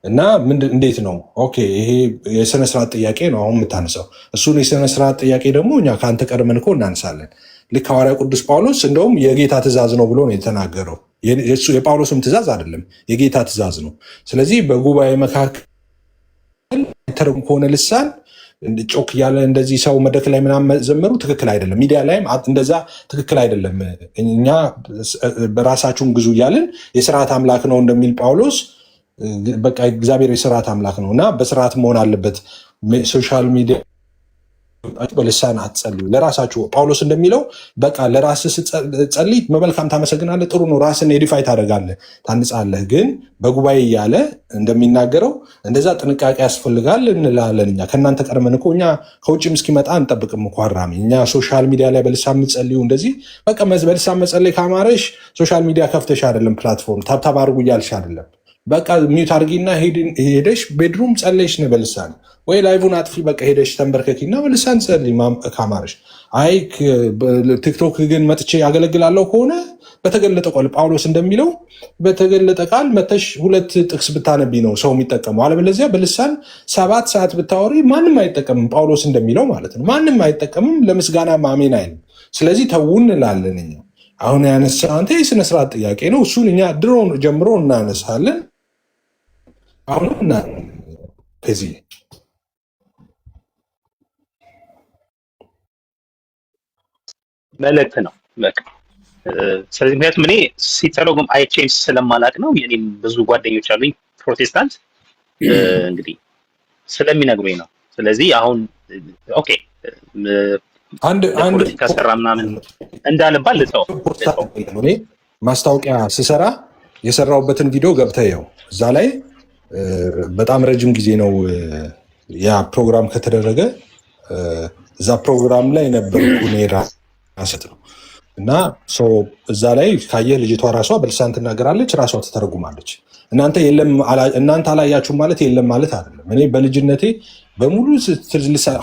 እና እንዴት ነው? ኦኬ ይሄ የስነ ስርዓት ጥያቄ ነው አሁን የምታነሳው። እሱን የስነ ስርዓት ጥያቄ ደግሞ እኛ ከአንተ ቀድመን እኮ እናነሳለን። ልክ ሐዋርያው ቅዱስ ጳውሎስ እንደውም የጌታ ትእዛዝ ነው ብሎ ነው የተናገረው። የጳውሎስም ትእዛዝ አይደለም፣ የጌታ ትእዛዝ ነው። ስለዚህ በጉባኤ መካከል ተርጉም ከሆነ ልሳን ጮክ እያለ እንደዚህ ሰው መድረክ ላይ ምናምን ዘመሩ ትክክል አይደለም። ሚዲያ ላይም እንደዛ ትክክል አይደለም። እኛ በራሳችሁን ግዙ እያልን የስርዓት አምላክ ነው እንደሚል ጳውሎስ በቃ እግዚአብሔር የስርዓት አምላክ ነው እና በስርዓት መሆን አለበት። ሶሻል ሚዲያ በልሳን አትጸልዩ፣ ለራሳችሁ ጳውሎስ እንደሚለው በቃ ለራስህ ስትጸልይ በመልካም ታመሰግናለህ፣ ጥሩ ነው፣ ራስን ኤዲፋይ ታደርጋለህ፣ ታንጻለህ። ግን በጉባኤ እያለ እንደሚናገረው እንደዛ ጥንቃቄ ያስፈልጋል እንላለን። እኛ ከእናንተ ቀድመን እኮ እኛ ከውጭም እስኪመጣ አንጠብቅም እኮ አራሚ። እኛ ሶሻል ሚዲያ ላይ በልሳን የምትጸልዩ እንደዚህ በቃ በልሳን መጸለይ ካማረሽ ሶሻል ሚዲያ ከፍተሽ አይደለም ፕላትፎርም ታብታብ አድርጉ እያልሽ አይደለም። በቃ ሚዩት አድርጊና ሄደሽ ቤድሩም ጸለይሽ ነው በልሳን ወይ ላይቭን አጥፊ በቃ ሄደሽ ተንበርከኪና በልሳን ጸልይ ካማረሽ። አይ ቲክቶክ ግን መጥቼ ያገለግላለሁ ከሆነ በተገለጠ ቃል ጳውሎስ እንደሚለው በተገለጠ ቃል መተሽ 2 ጥቅስ ብታነቢ ነው ሰው የሚጠቀመው። አለበለዚያ በልሳን 7 ሰዓት ብታወሪ ማንም አይጠቀምም። ጳውሎስ እንደሚለው ማለት ነው ማንም አይጠቀምም። ለምስጋና አሜን አይልም። ስለዚህ ተውን እንላለን እኛ። አሁን ያነሳ አንተ የሥነ ስርዓት ጥያቄ ነው። እሱን እኛ ድሮ ጀምሮ እናነሳለን። አሁን እና ከዚህ መልእክት ነው በቃ። ስለዚህ ምክንያቱም እኔ ሲተረጎም አይቼም ስለማላቅ ነው። የኔም ብዙ ጓደኞች አሉኝ ፕሮቴስታንት እንግዲህ ስለሚነግሩኝ ነው። ስለዚህ አሁን ኦኬ አንድ ከሰራ ምናምን እንዳልባል ልተው ማስታወቂያ ስሰራ የሰራውበትን ቪዲዮ ገብተህ ያው እዛ ላይ በጣም ረጅም ጊዜ ነው ያ ፕሮግራም ከተደረገ እዛ ፕሮግራም ላይ ነበርኩ እኔ ራሴ ነው እና እዛ ላይ ካየህ ልጅቷ ራሷ በልሳን ትናገራለች፣ ራሷ ትተረጉማለች። እናንተ አላያችሁም ማለት የለም ማለት አይደለም። እኔ በልጅነቴ በሙሉ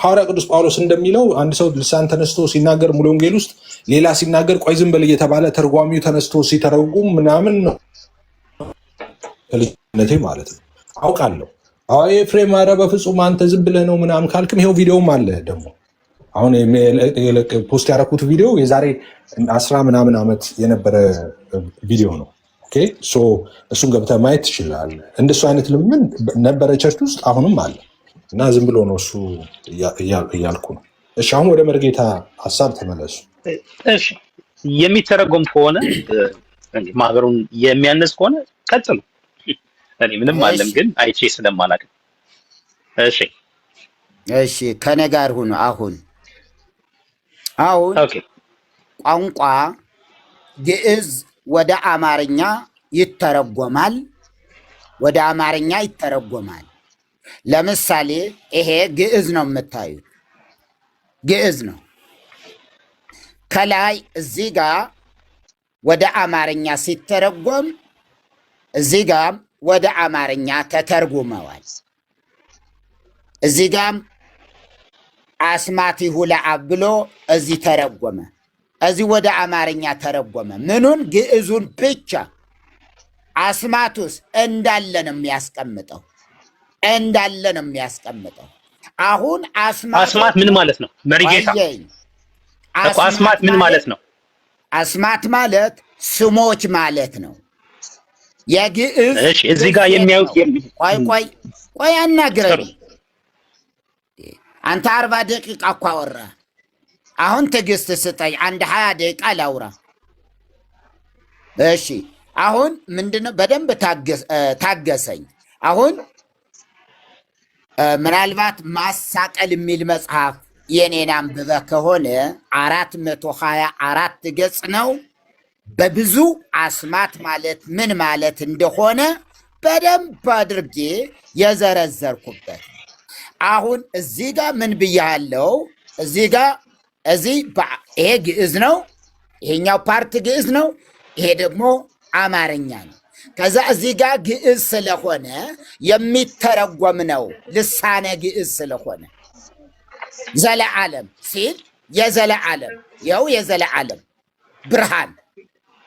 ሐዋርያ ቅዱስ ጳውሎስ እንደሚለው አንድ ሰው ልሳን ተነስቶ ሲናገር ሙሉ ወንጌል ውስጥ ሌላ ሲናገር ቆይ ዝም በል እየተባለ ተርጓሚው ተነስቶ ሲተረጉም ምናምን ነው ልጅነቴ ማለት ነው። አውቃለሁ። ኤፍሬም ኧረ በፍጹም አንተ ዝም ብለህ ነው ምናምን ካልክም ይኸው ቪዲዮም አለ ደግሞ አሁን ፖስት ያደረኩት ቪዲዮ የዛሬ 10 ምናምን ዓመት የነበረ ቪዲዮ ነው። ኦኬ እሱን ገብተህ ማየት ትችላለህ። እንደሱ አይነት ልምምን ነበረ ቸርች ውስጥ አሁንም አለ እና ዝም ብሎ ነው እሱ እያልኩ ነው። እሺ አሁን ወደ መርጌታ ሀሳብ ተመለሱ። እሺ የሚተረጎም ከሆነ ማህበሩን የሚያነስ ከሆነ ቀጥሉ። እኔ ምንም አለም ግን አይቼ ስለማላቅ። እሺ ከኔ ጋር ሁኑ። አሁን ቋንቋ ግዕዝ ወደ አማርኛ ይተረጎማል፣ ወደ አማርኛ ይተረጎማል። ለምሳሌ ይሄ ግዕዝ ነው የምታዩት፣ ግዕዝ ነው። ከላይ እዚህ ጋር ወደ አማርኛ ሲተረጎም እዚህ ጋር ወደ አማርኛ ተተርጉመዋል። እዚህ ጋም አስማቲሁ ለአብ ብሎ እዚህ ተረጎመ፣ እዚህ ወደ አማርኛ ተረጎመ። ምኑን? ግዕዙን ብቻ። አስማቱስ እንዳለ ነው የሚያስቀምጠው፣ እንዳለ ነው የሚያስቀምጠው። አሁን አስማት ምን ማለት ነው? መሪጌታ አስማት ምን ማለት ነው? አስማት ማለት ስሞች ማለት ነው። የግዕዝ እዚህ ጋር የሚያዩት ቆይ አናግረኝ። አንተ 40 ደቂቃ እኮ አወራ። አሁን ትዕግስት ስጠኝ፣ አንድ 20 ደቂቃ ላውራ። እሺ አሁን ምንድነው? በደንብ ታገሰኝ። አሁን ምናልባት ማሳቀል የሚል መጽሐፍ የኔን አንብበህ ከሆነ 424 ገጽ ነው። በብዙ አስማት ማለት ምን ማለት እንደሆነ በደንብ አድርጌ የዘረዘርኩበት። አሁን እዚህ ጋር ምን ብያለው? እዚህ ጋር ይሄ ግዕዝ ነው፣ ይሄኛው ፓርት ግዕዝ ነው፣ ይሄ ደግሞ አማርኛ ነው። ከዛ እዚህ ጋር ግዕዝ ስለሆነ የሚተረጎም ነው፣ ልሳነ ግዕዝ ስለሆነ ዘለዓለም ሲል የዘለዓለም ይኸው የዘለዓለም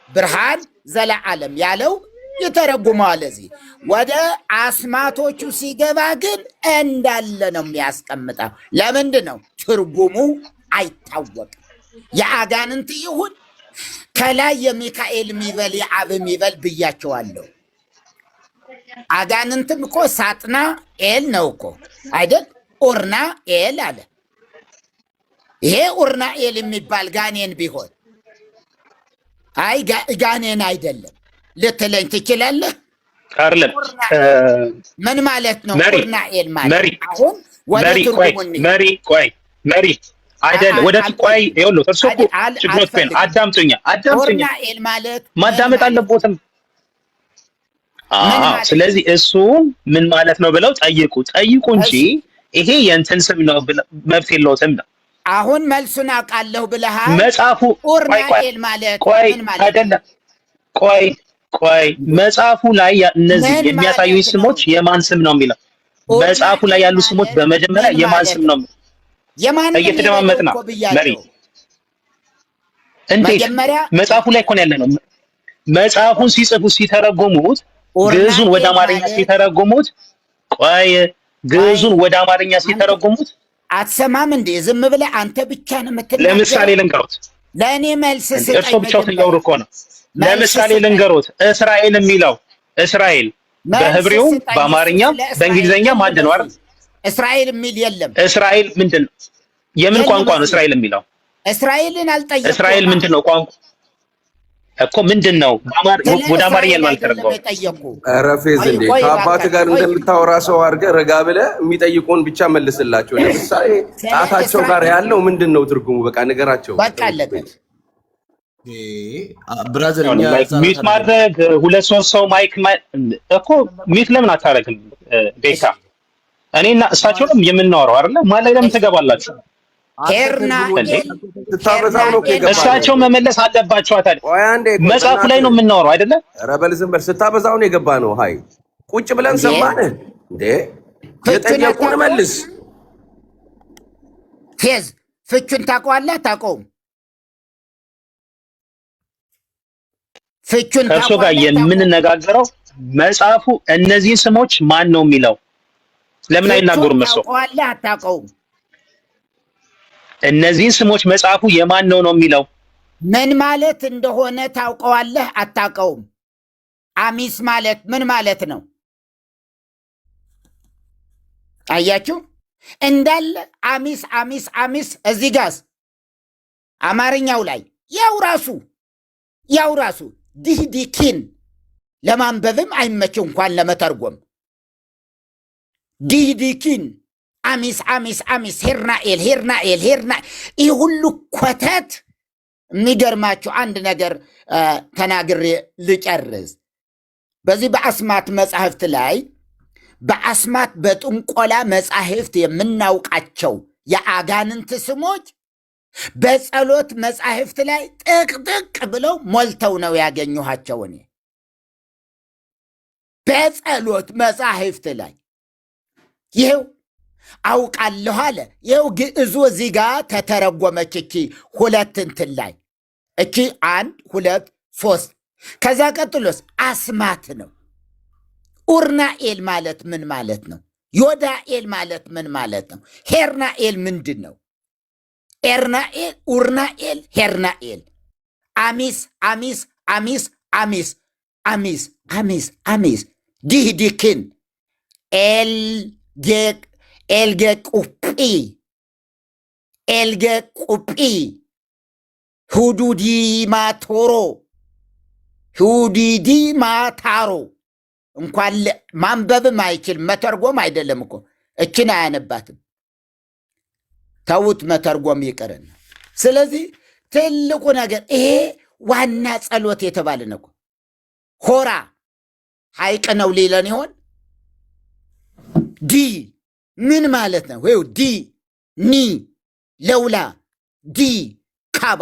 ብርሃን ዘለዓለም ያለው ይተረጉመዋል። እዚህ ወደ አስማቶቹ ሲገባ ግን እንዳለ ነው የሚያስቀምጠው። ለምንድን ነው? ትርጉሙ አይታወቅም። የአጋንንት ይሁን ከላይ የሚካኤል የሚበል የአብ የሚበል ብያቸዋለሁ። አጋንንትም እኮ ሳጥና ኤል ነው እኮ አይደል? ኡርና ኤል አለ። ይሄ ኡርና ኤል የሚባል ጋኔን ቢሆን አይ ጋኔን አይደለም ልትለኝ ትችላለህ? አይደለም። ምን ማለት ነው ኡርና ኤል ማለት? አሁን ወደ ትርጉሙ መሪ አይደለም። ወደ ቆይ ይኸውልህ፣ እርሱ እኮ ችግሮት ፈን አዳምጡኛ። ኡርና ኤል ማለት ማዳመጥ አለቦትም። ስለዚህ እሱ ምን ማለት ነው ብለው ጠይቁ እንጂ ይሄ የእንትን ስም ነው መብት የለውም ነው። አሁን መልሱን አውቃለሁ ብለሃል። መጽሐፉ ኡርና ኤል ማለት ምን ማለት አይደለም። ቆይ ቆይ መጽሐፉ ላይ እነዚህ የሚያሳዩኝ ስሞች የማን ስም ነው የሚለው? መጽሐፉ ላይ ያሉ ስሞች በመጀመሪያ የማን ስም ነው? እየተደማመጥና መሪ እንዴት መጽሐፉ ላይ እኮ ነው ያለ ነው። መጽሐፉን ሲጽፉ ሲተረጎሙት ግዕዙን ወደ አማርኛ ሲተረጎሙት ቆይ ግዕዙን ወደ አማርኛ ሲተረጎሙት አትሰማም እንዴ? ዝም ብለህ አንተ ብቻ ነው የምትናገረው። ለምሳሌ ልንገሮት፣ ለእኔ መልስ ስጠኝ። እርሶ ብቻዎትን እያወሩ እኮ ነው። ለምሳሌ ልንገሮት፣ እስራኤል የሚለው እስራኤል በህብሬው በአማርኛ በእንግሊዝኛም አንድ ነው አይደል? እስራኤል የሚል የለም። እስራኤል ምንድን ነው? የምን ቋንቋ ነው እስራኤል የሚለው? እስራኤልን አልጠየቅኩም። እስራኤል ምንድን ነው ቋንቋ እኮ ምንድን ነው? ወደ አማርኛ ነው አልተረጎመም። ኧረ ፌዝ እንዴ! ከአባት ጋር እንደምታወራ ሰው አድርገህ ረጋ ብለህ የሚጠይቁን ብቻ መልስላቸው። ለምሳሌ ጣታቸው ጋር ያለው ምንድን ነው ትርጉሙ? በቃ ንገራቸው። በቃ አለበት። ብራዘር ሚት ማድረግ ሁለት ሶስት ሰው ማይክ እኮ ሚት ለምን አታረግም? ቤካ እኔና እሳቸውም የምናወራው አይደለ? ማን ላይ ለምን ትገባላችሁ? እሳቸው መመለስ አለባቸው። ታዲያ መጽሐፉ ላይ ነው የምናወራው አይደለ? ኧረ በል ዝም በል። ስታበዛው ነው የገባ ነው። ሀይ ቁጭ ብለን ሰማን እንዴ? የጠየቁን መልስ። ፌዝ ፍቹን ታውቀዋለህ አታውቀውም? ፍቹን ከእርሶ ጋር የምንነጋገረው መጽሐፉ እነዚህን ስሞች ማን ነው የሚለው? ለምን አይናገሩም? እርሶ ታውቀዋለህ አታውቀውም? እነዚህን ስሞች መጽሐፉ የማን ነው የሚለው? ምን ማለት እንደሆነ ታውቀዋለህ አታውቀውም? አሚስ ማለት ምን ማለት ነው? አያችሁ እንዳለ አሚስ አሚስ አሚስ። እዚህ ጋዝ አማርኛው ላይ ያው ራሱ ዲህዲኪን ለማንበብም አይመችው እንኳን ለመተርጎም። ዲህዲኪን አሚስ አሚስ አሚስ ሄርናኤል ሄርናኤል ሄርና ይህ ሁሉ ኮተት። የሚገርማችሁ አንድ ነገር ተናግሬ ልጨርስ። በዚህ በአስማት መጻሕፍት ላይ በአስማት በጥንቆላ መጻሕፍት የምናውቃቸው የአጋንንት ስሞች በጸሎት መጻሕፍት ላይ ጥቅጥቅ ብለው ሞልተው ነው ያገኘኋቸው። እኔ በጸሎት መጻሕፍት ላይ ይኸው አውቃለሁ አለ። ይኸው ግዕዙ እዚህ ጋር ተተረጎመች። እቺ ሁለት እንትን ላይ እቺ 1 2 3 ከዛ ቀጥሎስ አስማት ነው። ኡርናኤል ማለት ምን ማለት ነው? ዮዳኤል ማለት ምን ማለት ነው? ሄርናኤል ምንድን ነው? ኤርናኤል፣ ኡርናኤል፣ ሄርናኤል። አሚስ አሚስ አሚስ አሚስ አሚስ አሚስ አሚስ ዲህዲክን ኤልጌ ቁጲ ሁዱዲ ማታሮ እንኳን ማንበብም አይችል መተርጎም አይደለም እኮ እችን አያነባትም። ተውት መተርጎም ይቅርና። ስለዚህ ትልቁ ነገር ይሄ ዋና ጸሎት የተባለ ነው። ሆራ ሐይቅ ነው ሊለን ይሆን? ዲ ምን ማለት ነው? ወይ ዲ ኒ ለውላ ዲ ካባ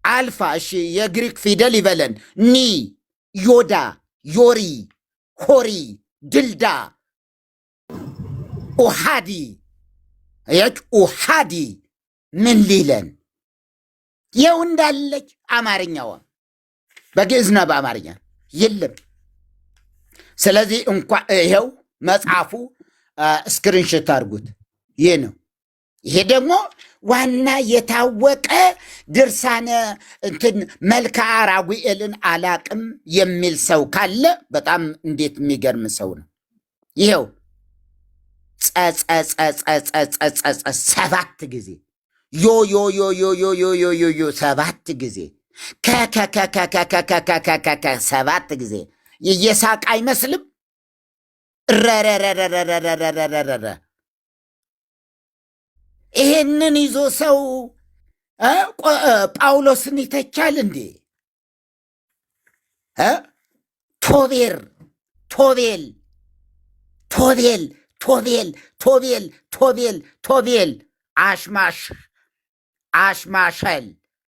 አልፋ። እሺ የግሪክ ፊደል ይበለን። ኒ ዮዳ ዮሪ ሆሪ ድልዳ ኦሃዲ ያች ኦሃዲ ምን ሊለን የው እንዳለች አማርኛዋ በግዕዝና በአማርኛ የለም። ስለዚህ እንኳ ይኸው መጽሐፉ ስክሪንሾት አድርጉት። ይህ ነው። ይሄ ደግሞ ዋና የታወቀ ድርሳነ እንትን መልክዓ ራጉኤልን አላቅም የሚል ሰው ካለ በጣም እንዴት የሚገርም ሰው ነው። ይኸው ጸጸጸጸጸጸጸጸ 7 ጊዜ ዮ 7 ጊዜ ከከከከከከከከከ 7 ጊዜ እየሳቅ አይመስልም? ረረረረረረረረረ ይሄንን ይዞ ሰው ጳውሎስን ይተቻል እንዴ? ቶቤል ቶቤል ቶቤል ቶቤል ቶቤል ቶቤል አሽማሽ አሽማሸል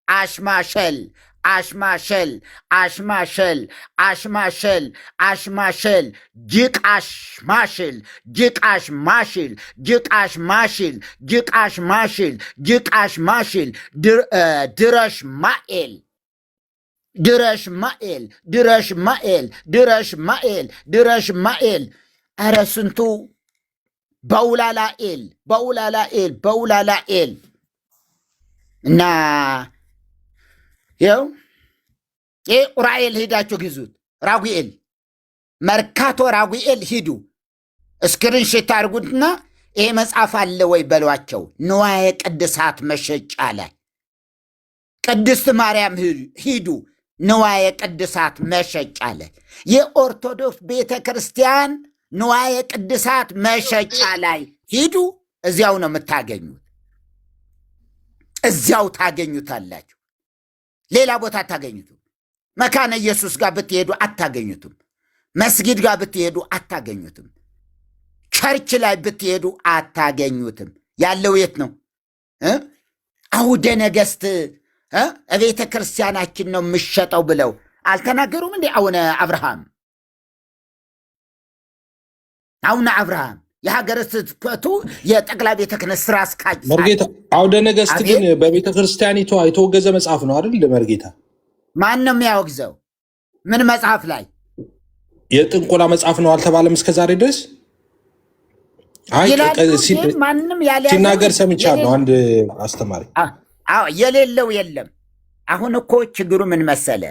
አሽማሸል አሽማሸል አሽማሸል አሽማሸል አሽማሸል ጅቃሽ ማሽል ጅቃሽ ማሽል ጅቃሽ ማሽል ጅቃሽ ማሽል ጅቃሽ ማሽል ድረሽ ማኤል ድረሽ ማኤል ድረሽ ማኤል ድረሽ ማኤል ድረሽ ማኤል ኧረ ስንቱ በውላላኤል በውላላኤል በውላላኤል እና ይኸው ይህ ኡራኤል ሂዳችሁ ግዙት። ራጉኤል መርካቶ ራጉኤል ሂዱ፣ እስክሪንሾት አድርጉትና ይሄ መጽሐፍ አለ ወይ በሏቸው። ንዋየ ቅድሳት መሸጫ ላይ ቅድስት ማርያም ሂዱ፣ ንዋየ ቅድሳት መሸጫ ላይ የኦርቶዶክስ ቤተ ክርስቲያን ንዋየ ቅድሳት መሸጫ ላይ ሂዱ። እዚያው ነው የምታገኙት፣ እዚያው ታገኙታላችሁ። ሌላ ቦታ አታገኙትም። መካነ ኢየሱስ ጋር ብትሄዱ አታገኙትም። መስጊድ ጋር ብትሄዱ አታገኙትም። ቸርች ላይ ብትሄዱ አታገኙትም። ያለው የት ነው? አውደ ነገሥት ቤተ ክርስቲያናችን ነው የምሸጠው ብለው አልተናገሩም እንዴ? አቡነ አብርሃም የሀገረ ስብከቱ የጠቅላይ ቤተ ክህነት ስራ አስኪያጅ መርጌታ። አውደ ነገሥት ግን በቤተ ክርስቲያኒቷ የተወገዘ መጽሐፍ ነው አይደል መርጌታ? ማን ነው የሚያወግዘው? ምን መጽሐፍ ላይ? የጥንቆላ መጽሐፍ ነው አልተባለም እስከዛሬ ድረስ? ማንም ሲናገር ሰምቻለሁ አንድ አስተማሪ። የሌለው የለም። አሁን እኮ ችግሩ ምን መሰለ?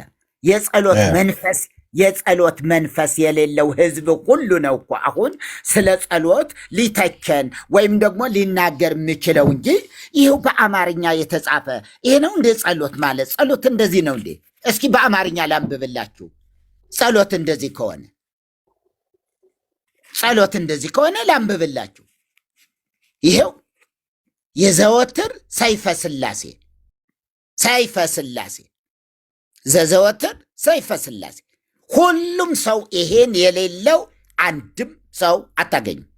የጸሎት መንፈስ የሌለው ህዝብ ሁሉ ነው እኮ አሁን ስለ ጸሎት ሊተቸን ወይም ደግሞ ሊናገር የሚችለው እንጂ ይህ በአማርኛ የተጻፈ ይሄ ነው እንዴ? ጸሎት ማለት ጸሎት እንደዚህ ነው እንዴ? እስኪ በአማርኛ ላንብብላችሁ። ጸሎት እንደዚህ ከሆነ ላንብብላችሁ። ይሄው የዘወትር ሰይፈ ሥላሴ ዘዘወትር ሰይፈ ሥላሴ። ሁሉም ሰው ይሄን የሌለው አንድም ሰው አታገኙም።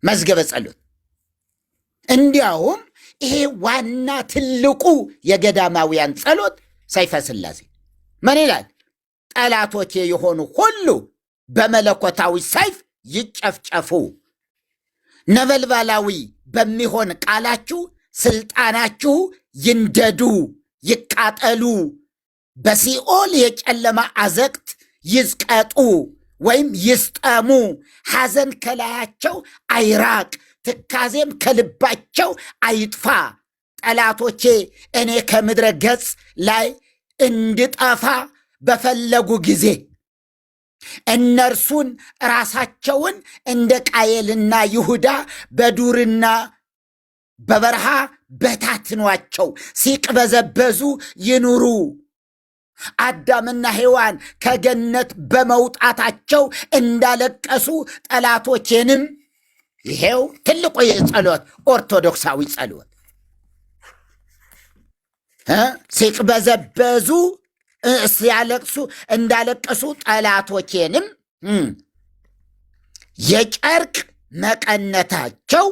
መዝገበ ጸሎት። እንዲያውም ይሄ ዋና ትልቁ የገዳማውያን ጸሎት ሰይፈ ሥላሴ ምን ይላል? ጠላቶቼ የሆኑ ሁሉ በመለኮታዊ ሰይፍ ይጨፍጨፉ፣ ነበልባላዊ በሚሆን ቃላችሁ ስልጣናችሁ ይንደዱ፣ ይቃጠሉ፣ በሲኦል የጨለማ አዘቅት ይዝቀጡ ወይም ይስጠሙ፣ ሐዘን ከላያቸው አይራቅ፣ ትካዜም ከልባቸው አይጥፋ። ጠላቶቼ እኔ ከምድረ ገጽ ላይ እንድጠፋ በፈለጉ ጊዜ እነርሱን ራሳቸውን እንደ ቃየልና ይሁዳ በዱርና በበረሃ በታትኗቸው፣ ሲቅበዘበዙ ይኑሩ። አዳምና ሔዋን ከገነት በመውጣታቸው እንዳለቀሱ ጠላቶቼንም ይሄው ትልቁ የጸሎት ኦርቶዶክሳዊ ጸሎት ሲቅበዘበዙ ሲያለቅሱ እንዳለቀሱ ጠላቶቼንም የጨርቅ መቀነታቸው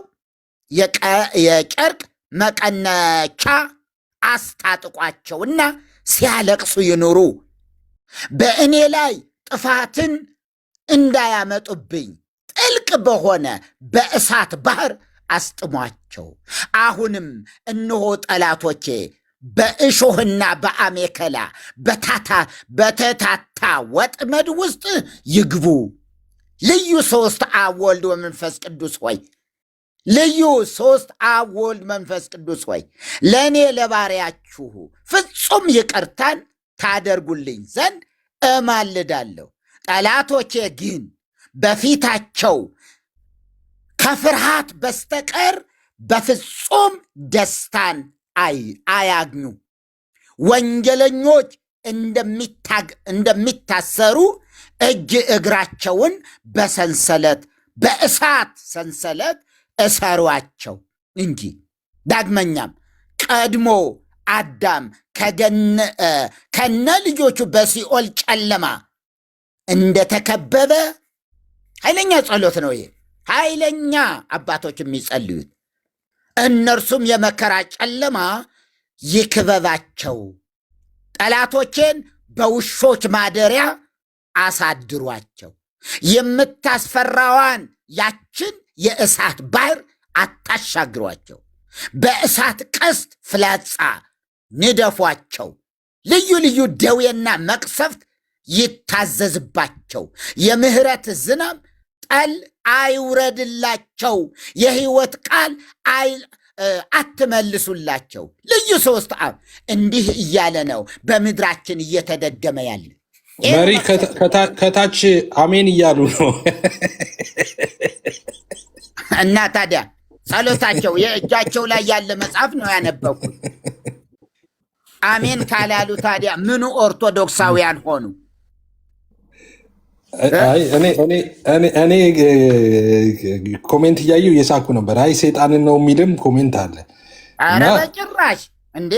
የጨርቅ መቀነቻ አስታጥቋቸውና ሲያለቅሱ ይኑሩ። በእኔ ላይ ጥፋትን እንዳያመጡብኝ ጥልቅ በሆነ በእሳት ባህር አስጥሟቸው። አሁንም እነሆ ጠላቶቼ በእሾህና በአሜከላ በተታታ ወጥመድ ውስጥ ይግቡ። ልዩ ሦስት አብ ወልድ ወመንፈስ ቅዱስ ሆይ ልዩ ሦስት አብ ወልድ መንፈስ ቅዱስ ሆይ ለእኔ ለባሪያችሁ ፍጹም ይቅርታን ታደርጉልኝ ዘንድ እማልዳለሁ። ጠላቶቼ ግን በፊታቸው ከፍርሃት በስተቀር በፍጹም ደስታን አያግኙ። ወንጀለኞች እንደሚታሰሩ እጅ እግራቸውን በእሳት ሰንሰለት እሰሯቸው እንጂ። ዳግመኛም ቀድሞ አዳም ከነ ልጆቹ በሲኦል ጨለማ እንደተከበበ ኃይለኛ ጸሎት ነው ይሄ። ኃይለኛ አባቶች የሚጸልዩት እነርሱም የመከራ ጨለማ ይክበባቸው። ጠላቶቼን በውሾች ማደሪያ አሳድሯቸው። የምታስፈራዋን ያችን የእሳት ባህር አታሻግሯቸው። በእሳት ቀስት ፍላጻ ንደፏቸው። ልዩ ልዩ ደዌና መቅሰፍት ይታዘዝባቸው። የምህረት ዝናብ ጠል አይውረድላቸው። የሕይወት ቃል አትመልሱላቸው። ልዩ ሶስት አብ እንዲህ እያለ ነው በምድራችን እየተደገመ ያለ። መሪ ከታች አሜን እያሉ ነው። እና ታዲያ ጸሎታቸው የእጃቸው ላይ ያለ መጽሐፍ ነው ያነበብኩት። አሜን ካላሉ ታዲያ ምኑ ኦርቶዶክሳውያን ሆኑ? እኔ ኮሜንት እያየሁ እየሳኩ ነበር። አይ ሴጣንን ነው የሚልም ኮሜንት አለ። ኧረ በጭራሽ እንዴ!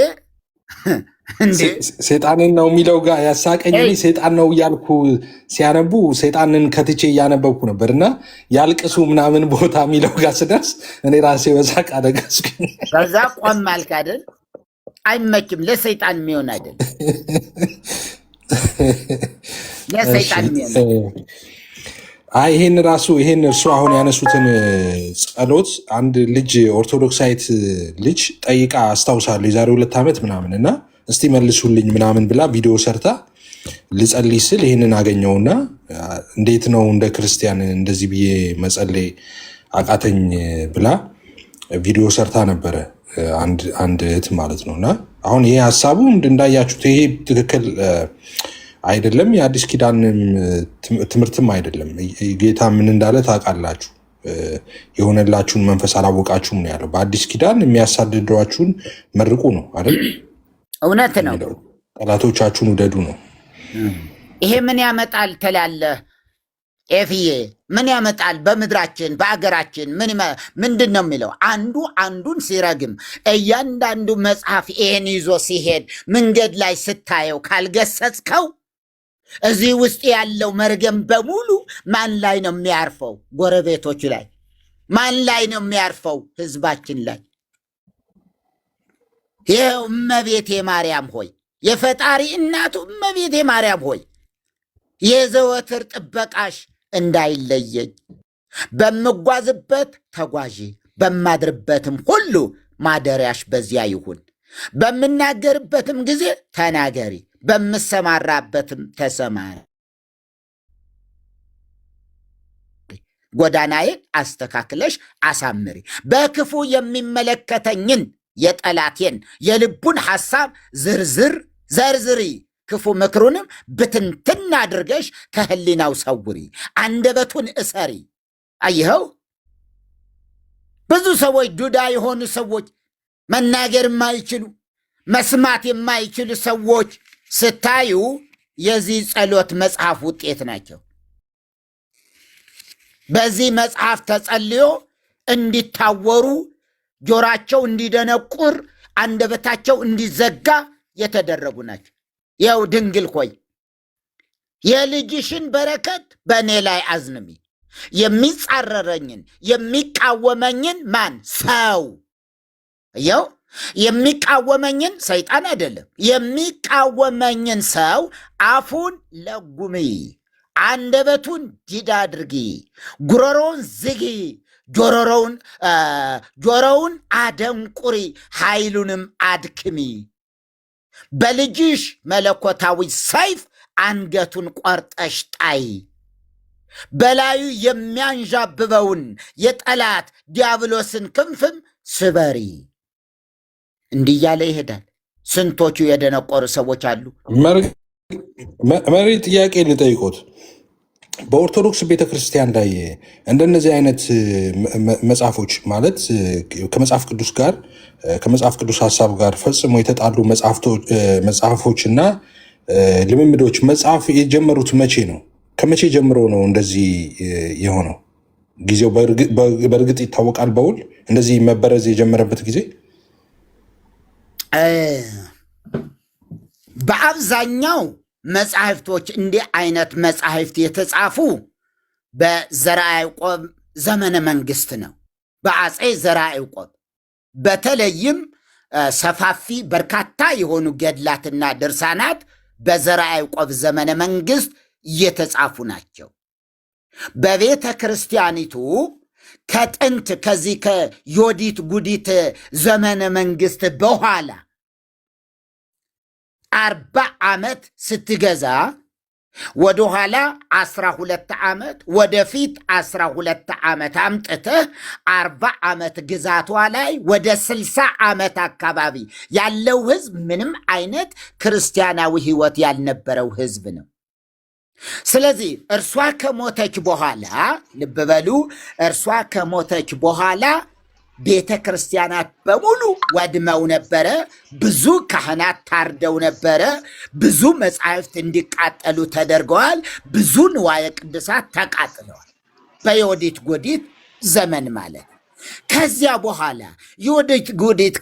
ሴጣንን ነው የሚለው ጋር ያሳቀኝ። እኔ ሴጣን ነው እያልኩ ሲያነቡ ሴጣንን ከትቼ እያነበብኩ ነበር እና ያልቅሱ ምናምን ቦታ የሚለው ጋር ስደርስ እኔ ራሴ በሳቅ አደጋስኩኝ። ከዛ ቆም አልክ አይደል? አይመችም። ለሰይጣን የሚሆን አይደል? ለሰይጣን የሚሆን ይሄን እርሱ አሁን ያነሱትን ጸሎት አንድ ልጅ ኦርቶዶክሳዊት ልጅ ጠይቃ አስታውሳለሁ የዛሬ 2 ዓመት ምናምን እና እስቲ መልሱልኝ ምናምን ብላ ቪዲዮ ሰርታ ልጸልይ ስል ይህንን አገኘውና እንዴት ነው እንደ ክርስቲያን እንደዚህ ብዬ መጸለይ አቃተኝ ብላ ቪዲዮ ሰርታ ነበረ አንድ እህት ማለት ነው። እና አሁን ይሄ ሀሳቡ እንዳያችሁት ይሄ ትክክል አይደለም፣ የአዲስ ኪዳን ትምህርትም አይደለም። ጌታ ምን እንዳለ ታውቃላችሁ፣ የሆነላችሁን መንፈስ አላወቃችሁም ነው ያለው። በአዲስ ኪዳን የሚያሳድዷችሁን መርቁ ነው አይደል? እውነት ነው። ጠላቶቻችሁን ውደዱ ነው። ይሄ ምን ያመጣል ትላለህ ኤፍዬ? ምን ያመጣል በምድራችን በአገራችን? ምንድን ነው የሚለው? አንዱ አንዱን ሲረግም እያንዳንዱ መጽሐፍ ይሄን ይዞ ሲሄድ መንገድ ላይ ስታየው ካልገሰጽከው እዚህ ውስጥ ያለው መርገም በሙሉ ማን ላይ ነው የሚያርፈው? ጎረቤቶች ላይ። ማን ላይ ነው የሚያርፈው? ህዝባችን ላይ። ይኸው እመቤቴ ማርያም ሆይ፣ የፈጣሪ እናቱ እመቤቴ ማርያም ሆይ የዘወትር ጥበቃሽ እንዳይለየኝ፣ በምጓዝበት ተጓዢ፣ በማድርበትም ሁሉ ማደሪያሽ በዚያ ይሁን። በምናገርበትም ጊዜ ተናገሪ፣ በምሰማራበትም ተሰማሪ። ጎዳናዬን አስተካክለሽ አሳምሪ። በክፉ የሚመለከተኝን የጠላቴን የልቡን ሐሳብ ዘርዝሪ። ክፉ ምክሩንም ብትንትን አድርገሽ ከህሊናው ሰውሪ። አንደበቱን እሰሪ። አየኸው፣ ብዙ ሰዎች ዱዳ የሆኑ ሰዎች፣ መናገር የማይችሉ መስማት የማይችሉ ሰዎች ስታዩ የዚህ ጸሎት መጽሐፍ ውጤት ናቸው። በዚህ መጽሐፍ ተጸልዮ እንዲታወሩ፣ ጆራቸው እንዲደነቁር፣ አንደበታቸው እንዲዘጋ የተደረጉ ናቸው። ያው ድንግል ሆይ የልጅሽን በረከት በእኔ ላይ አዝንሚ። የሚጻረረኝን የሚቃወመኝን ማን? ሰው። ያው የሚቃወመኝን ሰይጣን አይደለም፣ የሚቃወመኝን ሰው አፉን ለጉሚ፣ አንደበቱን ዲዳ አድርጊ፣ ጉሮሮውን ዝጊ፣ ጆሮውን አደንቁሪ፣ ኃይሉንም አድክሚ። በልጅሽ መለኮታዊ ሰይፍ አንገቱን ቆርጠሽ ጣይ። በላዩ የሚያንዣብበውን የጠላት ዲያብሎስን ክንፍም ስበሪ። እንዲህ እያለ ይሄዳል። ስንቶቹ የደነቆሩ ሰዎች አሉ። መሪ ጥያቄ ልጠይቆት። በኦርቶዶክስ ቤተክርስቲያን ላይ እንደነዚህ አይነት መጽሐፎች ማለት ከመጽሐፍ ቅዱስ ጋር ከመጽሐፍ ቅዱስ ሀሳብ ጋር ፈጽሞ የተጣሉ መጽሐፎች እና ልምምዶች መጽሐፍ የጀመሩት መቼ ነው? ከመቼ ጀምሮ ነው እንደዚህ የሆነው? ጊዜው በእርግጥ ይታወቃል? በውል እንደዚህ መበረዝ የጀመረበት ጊዜ? በአብዛኛው መጽሐፍቶች እንዲህ አይነት መጽሐፍት የተጻፉ በዘርዓ ያዕቆብ ዘመነ መንግስት ነው። በአፄ ዘርዓ ያዕቆብ በተለይም ሰፋፊ በርካታ የሆኑ ገድላትና ድርሳናት በዘርዓ ያዕቆብ ዘመነ መንግስት እየተጻፉ ናቸው። በቤተ ክርስቲያኒቱ ከጥንት ከዚህ ከዮዲት ጉዲት ዘመነ መንግስት በኋላ 40 ዓመት ስትገዛ ወደኋላ 12 ዓመት ወደፊት 12 ዓመት አምጥተህ 40 ዓመት ግዛቷ ላይ ወደ 60 ዓመት አካባቢ ያለው ህዝብ ምንም አይነት ክርስቲያናዊ ህይወት ያልነበረው ህዝብ ነው። ስለዚህ እርሷ ከሞተች በኋላ ልብ በሉ፣ እርሷ ከሞተች በኋላ ቤተ ክርስቲያናት በሙሉ ወድመው ነበረ። ብዙ ካህናት ታርደው ነበረ። ብዙ መጻሕፍት እንዲቃጠሉ ተደርገዋል። ብዙ ንዋየ ቅድሳት ተቃጥለዋል። በዮዲት ጉዲት ዘመን ማለት ነው። ከዚያ በኋላ ዮዲት ጉዲት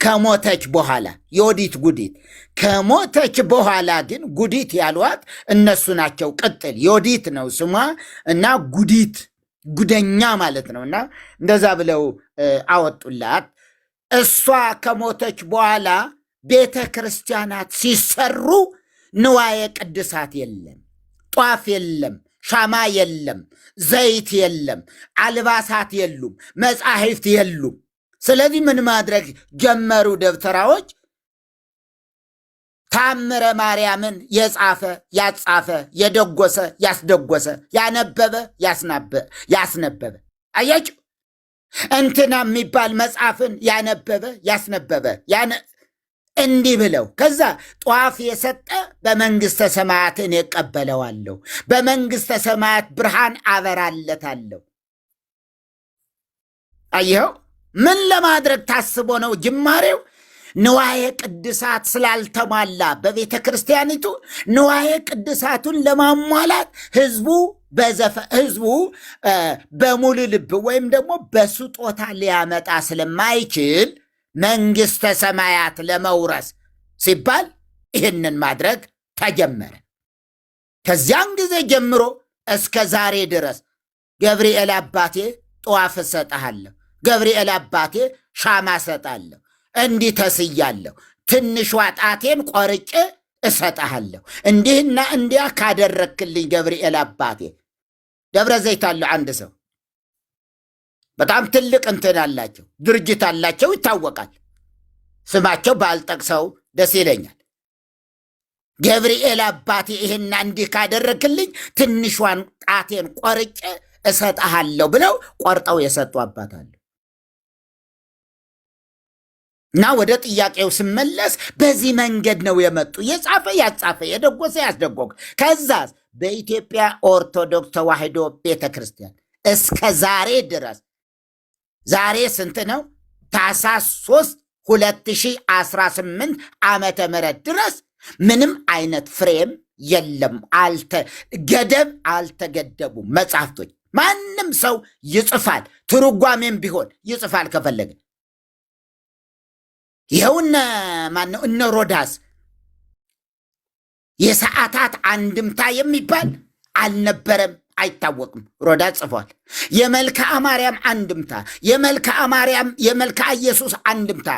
ከሞተች በኋላ ግን ጉዲት ያሏት እነሱ ናቸው። ቅጥል ዮዲት ነው ስሟ እና ጉዲት ጉደኛ ማለት ነው። እና እንደዛ ብለው አወጡላት። እሷ ከሞተች በኋላ ቤተ ክርስቲያናት ሲሰሩ ንዋየ ቅድሳት የለም፣ ጧፍ የለም፣ ሻማ የለም፣ ዘይት የለም፣ አልባሳት የሉም፣ መጻሕፍት የሉም። ስለዚህ ምን ማድረግ ጀመሩ ደብተራዎች? ታምረ ማርያምን የጻፈ ያጻፈ የደጎሰ ያስደጎሰ ያነበበ ያስነበበ አያችሁ፣ እንትና የሚባል መጽሐፍን ያነበበ ያስነበበ እንዲህ ብለው ከዛ ጧፍ የሰጠ በመንግሥተ ሰማያትን እቀበለዋለሁ፣ በመንግሥተ ሰማያት ብርሃን አበራለታለሁ። አየኸው፣ ምን ለማድረግ ታስቦ ነው ጅማሬው? ንዋየ ቅድሳት ስላልተሟላ በቤተ ክርስቲያኒቱ ንዋየ ቅድሳቱን ለማሟላት ህዝቡ በሙሉ ልብ ወይም ደግሞ በስጦታ ሊያመጣ ስለማይችል መንግሥተ ሰማያት ለመውረስ ሲባል ይህንን ማድረግ ተጀመረ። ከዚያን ጊዜ ጀምሮ እስከ ዛሬ ድረስ ገብርኤል አባቴ ጧፍ እሰጥሃለሁ፣ ገብርኤል አባቴ ሻማ እሰጣለሁ፣ እንዲህ ተስያለሁ፣ ትንሿ ጣቴን ቆርጬ እሰጥሃለሁ፣ እንዲህና እንዲያ ካደረክልኝ ገብርኤል አባቴ። ደብረ ዘይት አለው አንድ ሰው በጣም ትልቅ እንትን አላቸው፣ ድርጅት አላቸው፣ ይታወቃል። ስማቸው ባልጠቅሰው ደስ ይለኛል። ገብርኤል አባቴ ይህና እንዲህ ካደረክልኝ ትንሿን ጣቴን ቆርጬ እሰጥሃለሁ ብለው ቆርጠው የሰጡ አባት አለ። እና ወደ ጥያቄው ስመለስ በዚህ መንገድ ነው የመጡ። የጻፈ ያጻፈ፣ የደጎሰ ያስደጎገ። ከዛ በኢትዮጵያ ኦርቶዶክስ ተዋሕዶ ቤተ ክርስቲያን እስከ ዛሬ ድረስ ዛሬ ስንት ነው? ታኅሳስ 3 2018 ዓመተ ምህረት ድረስ ምንም አይነት ፍሬም የለም። ገደብ አልተገደቡም መጽሐፍቶች። ማንም ሰው ይጽፋል፣ ትርጓሜም ቢሆን ይጽፋል ከፈለገ። ይኸው ማነው እነ ሮዳስ የሰዓታት አንድምታ የሚባል አልነበረም፣ አይታወቅም። ሮዳስ ጽፏል። የመልክዓ ማርያም አንድምታ፣ የመልክዓ ኢየሱስ አንድምታ፣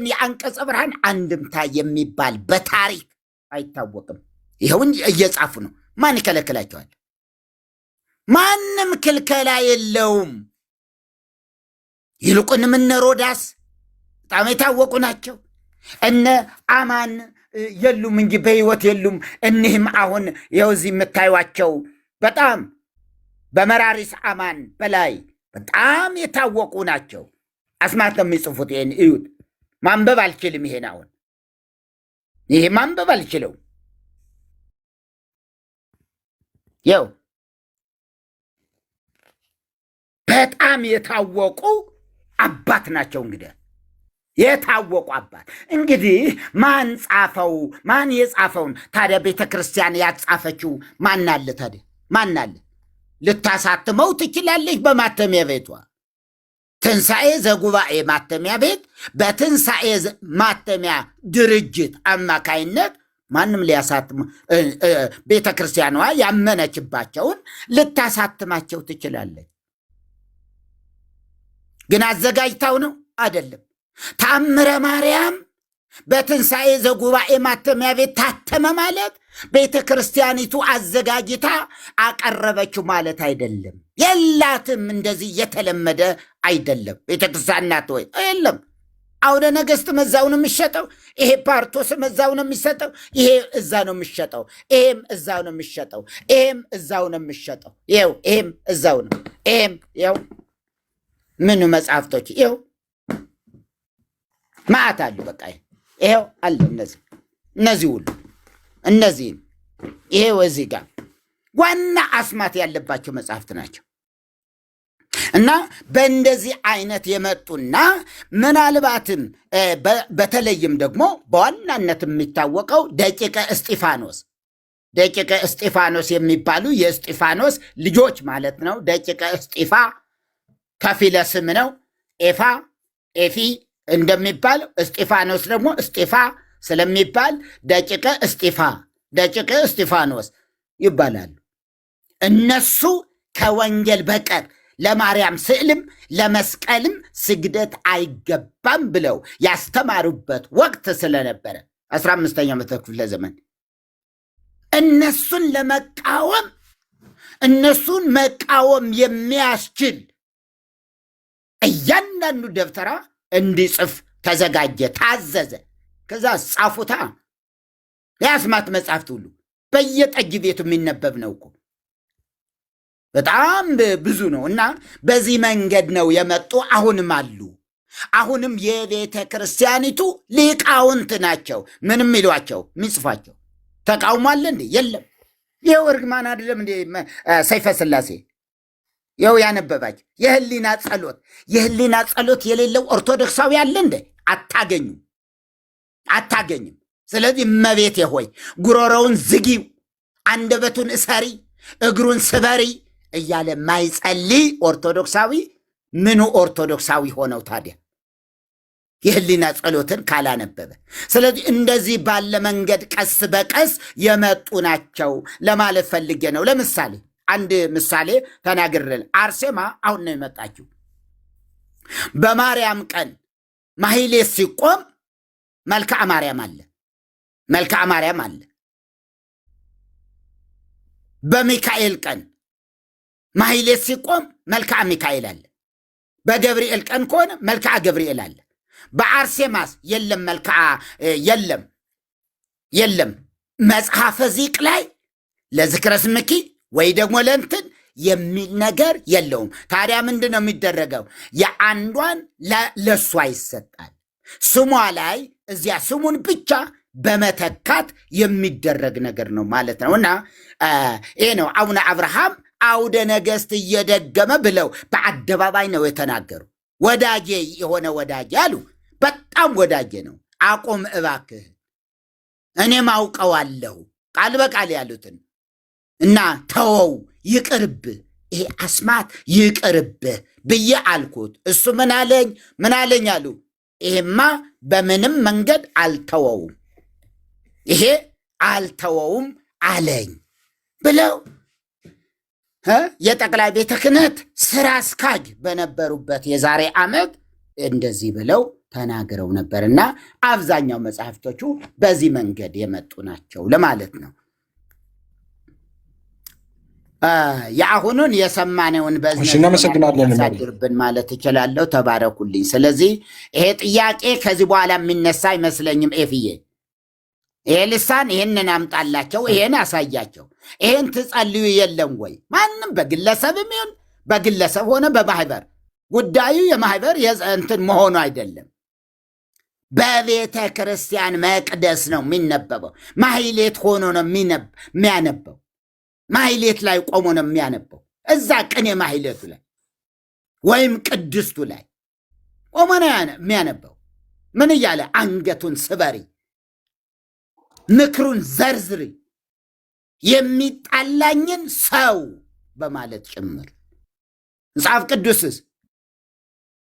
የአንቀጸ ብርሃን አንድምታ የሚባል በታሪክ አይታወቅም። ይኸውን እየጻፉ ነው። ማን ይከለክላቸዋል? ማንም ክልከላ የለውም። ይልቁንም እነ ሮዳስ በጣም የታወቁ ናቸው። እነ አማን የሉም እንጂ በሕይወት የሉም። እኒህም አሁን ይኸው እዚህ የምታዩቸው በጣም በመራሪስ አማን በላይ በጣም የታወቁ ናቸው። አስማት ነው የሚጽፉት። ይህን እዩት። ማንበብ አልችልም። ይሄን አሁን ይሄ ማንበብ አልችለው። ይኸው በጣም የታወቁ አባት ናቸው። እንግዲህ የታወቁ አባት እንግዲህ ማን ጻፈው? ማን የጻፈውን ታዲያ? ቤተ ክርስቲያን ያጻፈችው ማን አለ ታዲያ? ማን አለ? ልታሳትመው ትችላለች በማተሚያ ቤቷ። ትንሣኤ ዘጉባኤ ማተሚያ ቤት በትንሣኤ ማተሚያ ድርጅት አማካይነት ማንም ሊያሳትም ቤተ ክርስቲያኗ ያመነችባቸውን ልታሳትማቸው ትችላለች። ግን አዘጋጅታው ነው አይደለም። ታምረ ማርያም በትንሣኤ ዘጉባኤ ማተሚያ ቤት ታተመ ማለት ቤተ ክርስቲያኒቱ አዘጋጅታ አቀረበችው ማለት አይደለም። የላትም። እንደዚህ የተለመደ አይደለም። ቤተ ክርስቲያን ናት ወይ? የለም። አውደ ነገሥት እዛው ነው የሚሸጠው። ይሄ ፓርቶስ እዛው ነው የሚሰጠው። ይሄ እዛ ነው የሚሸጠው። ይሄም እዛው ነው የሚሸጠው። ይሄም እዛው ነው የሚሸጠው። ይኸው ይሄም እዛው ነው። ይሄም ይኸው ምኑ መጽሐፍቶች ይኸው ማዕት አሉ። በቃ ይኸው አለ። እነዚህ ሁሉ እነዚህም ይሄው እዚህ ጋር ዋና አስማት ያለባቸው መጽሐፍት ናቸው። እና በእንደዚህ አይነት የመጡና ምናልባትም በተለይም ደግሞ በዋናነት የሚታወቀው ደቂቀ እስጢፋኖስ የሚባሉ የእስጢፋኖስ ልጆች ማለት ነው። ደቂቀ እስጢፋ ከፊለ ስም ነው። ኤፋ ኤፊ እንደሚባል እስጢፋኖስ ደግሞ እስጢፋ ስለሚባል ደቂቀ እስጢፋኖስ ይባላሉ። እነሱ ከወንጌል በቀር ለማርያም ስዕልም ለመስቀልም ስግደት አይገባም ብለው ያስተማሩበት ወቅት ስለነበረ 15ኛው መቶ ክፍለ ዘመን እነሱን መቃወም የሚያስችል እያንዳንዱ ደብተራ እንዲጽፍ ተዘጋጀ፣ ታዘዘ። ከዛ ጻፉታ። የአስማት መጽሐፍት ሁሉ በየጠጅ ቤቱ የሚነበብ ነው እኮ በጣም ብዙ ነው። እና በዚህ መንገድ ነው የመጡ። አሁንም አሉ። አሁንም የቤተ ክርስቲያኒቱ ሊቃውንት ናቸው። ምንም ይሏቸው የሚጽፏቸው ተቃውሞ አለ እንዴ? የለም። ይኸው እርግማን አይደለም እንዴ? ሰይፈ ሥላሴ ይኸው ያነበባቸው የህሊና ጸሎት የሌለው ኦርቶዶክሳዊ አለ እንዴ? አታገኝም። ስለዚህ እመቤቴ ሆይ ጉሮሮውን ዝጊው፣ አንደበቱን እሰሪ፣ እግሩን ስበሪ እያለ ማይጸልይ ኦርቶዶክሳዊ ምኑ ኦርቶዶክሳዊ ሆነው ታዲያ የህሊና ጸሎትን ካላነበበ? ስለዚህ እንደዚህ ባለ መንገድ ቀስ በቀስ የመጡ ናቸው ለማለት ፈልጌ ነው። ለምሳሌ አንድ ምሳሌ ተናግረን፣ አርሴማ አሁን ነው የመጣችው። በማርያም ቀን ማህሌት ሲቆም መልክዓ ማርያም አለ። በሚካኤል ቀን ማህሌት ሲቆም መልክዓ ሚካኤል አለ። በገብርኤል ቀን ከሆነ መልክዓ ገብርኤል አለ። በአርሴማስ የለም። መጽሐፈ ዚቅ ላይ ለዝክረ ስምኪ ወይ ደግሞ ለእንትን የሚል ነገር የለውም። ታዲያ ምንድን ነው የሚደረገው? የአንዷን ለእሷ ይሰጣል። ስሟ ላይ እዚያ ስሙን ብቻ በመተካት የሚደረግ ነገር ነው ማለት ነው። እና ይህ ነው አቡነ አብርሃም አውደ ነገሥት እየደገመ ብለው በአደባባይ ነው የተናገሩ። ወዳጄ የሆነ ወዳጄ አሉ። በጣም ወዳጄ ነው። አቁም እባክህ፣ እኔም አውቀዋለሁ ቃል በቃል ያሉትን እና ተወው፣ ይቅርብህ፣ ይሄ አስማት ይቅርብህ ብዬ አልኩት። እሱ ምን አለኝ አሉ። ይሄማ በምንም መንገድ አልተወውም፣ ይሄ አልተወውም አለኝ ብለው የጠቅላይ ቤተ ክህነት ስራ አስኪያጅ በነበሩበት የዛሬ ዓመት እንደዚህ ብለው ተናግረው ነበርና አብዛኛው መጽሐፍቶቹ በዚህ መንገድ የመጡ ናቸው ለማለት ነው። የአሁኑን የሰማነውን በዝነሳድርብን ማለት እችላለሁ። ተባረኩልኝ። ስለዚህ ይሄ ጥያቄ ከዚህ በኋላ የሚነሳ አይመስለኝም። ኤፍዬ ይሄ ልሳን ይህንን አምጣላቸው፣ ይሄን አሳያቸው። ይሄን ትጸልዩ የለም ወይ? ማንም በግለሰብም ይሁን በግለሰብ ሆነ በማህበር ጉዳዩ የማህበር እንትን መሆኑ አይደለም። በቤተ ክርስቲያን መቅደስ ነው የሚነበበው። ማህሌት ሆኖ ነው የሚያነበው። ማህሌት ላይ ቆሞ ነው የሚያነበው። እዛ ቅኔ ማህሌቱ ላይ ወይም ቅድስቱ ላይ ቆሞ ነው የሚያነበው። ምን እያለ? አንገቱን ስበሪ፣ ምክሩን ዘርዝሪ፣ የሚጣላኝን ሰው በማለት ጭምር። መጽሐፍ ቅዱስስ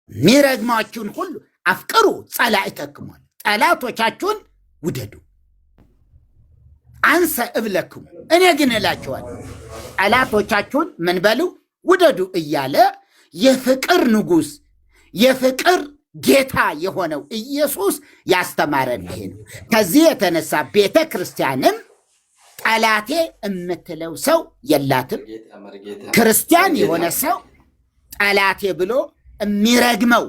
ሚረግማችሁን ሁሉ አፍቅሩ ጸላእተክሙ፣ ጠላቶቻችሁን ውደዱ። አንሰ እብለክሙ፣ እኔ ግን እላችኋለሁ ጠላቶቻችሁን ምን በሉ? ውደዱ እያለ የፍቅር ንጉሥ፣ የፍቅር ጌታ የሆነው ኢየሱስ ያስተማረን ይሄ ነው። ከዚህ የተነሳ ቤተ ክርስቲያንም ጠላቴ የምትለው ሰው የላትም። ክርስቲያን የሆነ ሰው ጠላቴ ብሎ የሚረግመው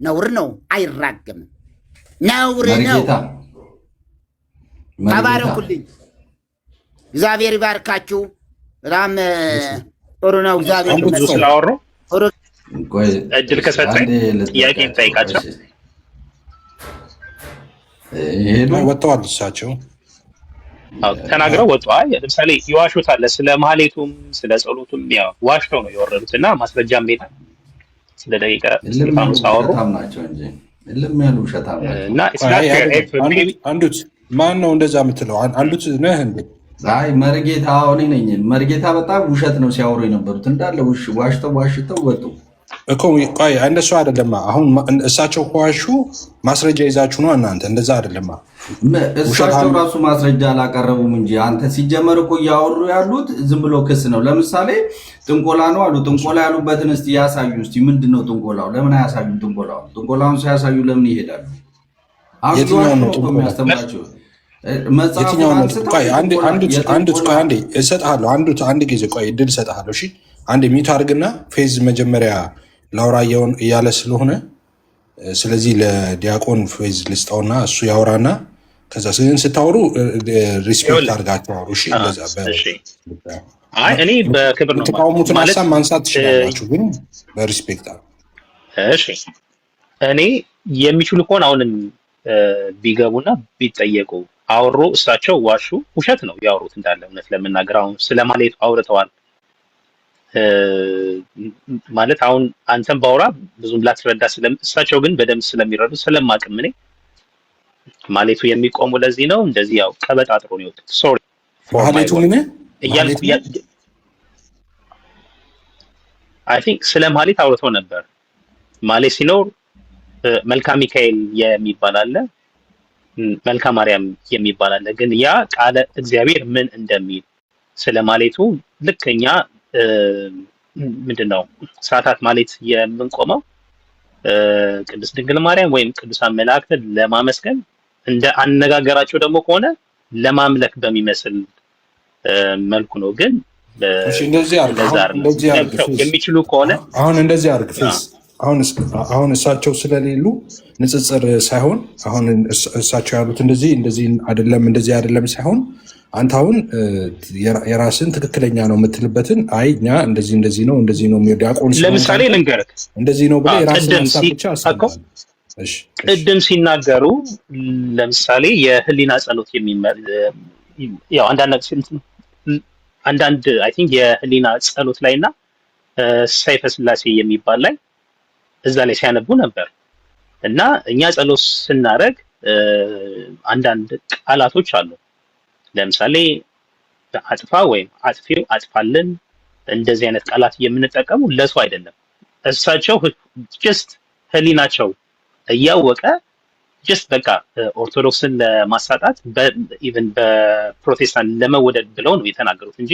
ነውር ነው፣ አይራገምም። ነውር ነው። ተባረኩልኝ። እግዚአብሔር ይባርካችሁ። በጣም ጥሩ ነው። እግዚአብሔር ስላወሩ እድል ከሰጠኝ ጥያቄ እንጠይቃቸው። ወጥተዋል፣ እሳቸው ተናግረው ወጥተዋል። ለምሳሌ ይዋሹታል። ስለ ማህሌቱም ስለ ጸሎቱም ያው ዋሽተው ነው የወረዱት እና ማስረጃም ሌላ ስለ ደቂቀ እስጢፋኖስ አወሩ እና አንዱት ማን ነው እንደዛ የምትለው? አንዱት ነህ እንዴ? አይ መርጌታ እኔ ነኝ። መርጌታ በጣም ውሸት ነው ሲያወሩ የነበሩት እንዳለ ዋሽተው ወጡ እኮ። ቆይ እንደሱ አይደለማ። አሁን እሳቸው ከዋሹ ማስረጃ ይዛችሁ ነው እናንተ። እንደዛ አይደለማ። እሳቸው ራሱ ማስረጃ አላቀረቡም እንጂ አንተ ሲጀመር እኮ እያወሩ ያሉት ዝም ብሎ ክስ ነው። ለምሳሌ ጥንቆላ ነው አሉ። ጥንቆላ ያሉበትን እስቲ ያሳዩ። እስቲ ምንድነው ጥንቆላው? ለምን አያሳዩም? ጥንቆላውን ሳያሳዩ ለምን ይሄዳሉ? የትኛው ነው የሚያስተምራቸው? እሰጥሃለሁ። አንድ ጊዜ ቆይ እድል እሰጥሃለሁ። እሺ አንድ ሚቱ አድርግና ፌዝ መጀመሪያ ላውራየውን እያለ ስለሆነ ስለዚህ ለዲያቆን ፌዝ ልስጠውና እሱ ያውራና ከዛ ስታወሩ ሪስፔክት አድርጋችሁ አውሩ። እሺ እኔ በክብር ነው የተቃውሙትን ሀሳብ ማንሳት ትችላላችሁ፣ ግን በሪስፔክት አሉ። እሺ እኔ የሚችሉ ከሆነ አሁንም ቢገቡና ቢጠየቁ አወሩ። እሳቸው ዋሹ፣ ውሸት ነው ያወሩት እንዳለ። እውነት ለመናገር አሁን ስለማሌቱ አውርተዋል ማለት አሁን አንተም ባውራ ብዙም ላትረዳ እሳቸው ግን በደንብ ስለሚረዱ ስለማቅም እኔ ማሌቱ የሚቆሙ ለዚህ ነው እንደዚህ ያው ቀበጣጥሮ ነው የወጡት። ሶሪ ማሌቱ ምን እያልኩ አይ ቲንክ ስለ ማሌት አውርተው ነበር። ማሌት ሲኖር መልካ ሚካኤል የሚባል አለ፣ መልካ ማርያም የሚባል አለ። ግን ያ ቃለ እግዚአብሔር ምን እንደሚል ስለ ማሌቱ ልክኛ ምንድነው ሰዓታት ማሌት የምንቆመው ቅድስት ድንግል ማርያም ወይም ቅዱሳን መላእክትን ለማመስገን እንደ አነጋገራቸው ደግሞ ከሆነ ለማምለክ በሚመስል መልኩ ነው። ግን እንደዚህ የሚችሉ ከሆነ አሁን እንደዚህ አድርግ ፌስ አሁን እሳቸው ስለሌሉ ንጽጽር ሳይሆን አሁን እሳቸው ያሉት እንደዚህ አይደለም እንደዚህ አይደለም ሳይሆን አንተ አሁን የራስን ትክክለኛ ነው የምትልበትን አይ እኛ እንደዚህ ነው ዲያቆን ለምሳሌ ልንገርህ እንደዚህ ነው ብለህ የራስን ሀሳብ ብቻ አስቀምጥ። ቅድም ሲናገሩ ለምሳሌ የህሊና ጸሎት ያው አንዳንድ አይ ቲንክ የህሊና ጸሎት ላይና ሰይፈ ስላሴ የሚባል ላይ እዛ ላይ ሲያነቡ ነበር እና እኛ ጸሎት ስናደርግ አንዳንድ ቃላቶች አሉ። ለምሳሌ አጥፋ ወይም አጥፊው አጥፋልን እንደዚህ አይነት ቃላት የምንጠቀሙ ለሱ አይደለም። እሳቸው ጀስት ህሊናቸው እያወቀ ጀስት በቃ ኦርቶዶክስን ለማሳጣት ኢቭን በፕሮቴስታንት ለመወደድ ብለው ነው የተናገሩት እንጂ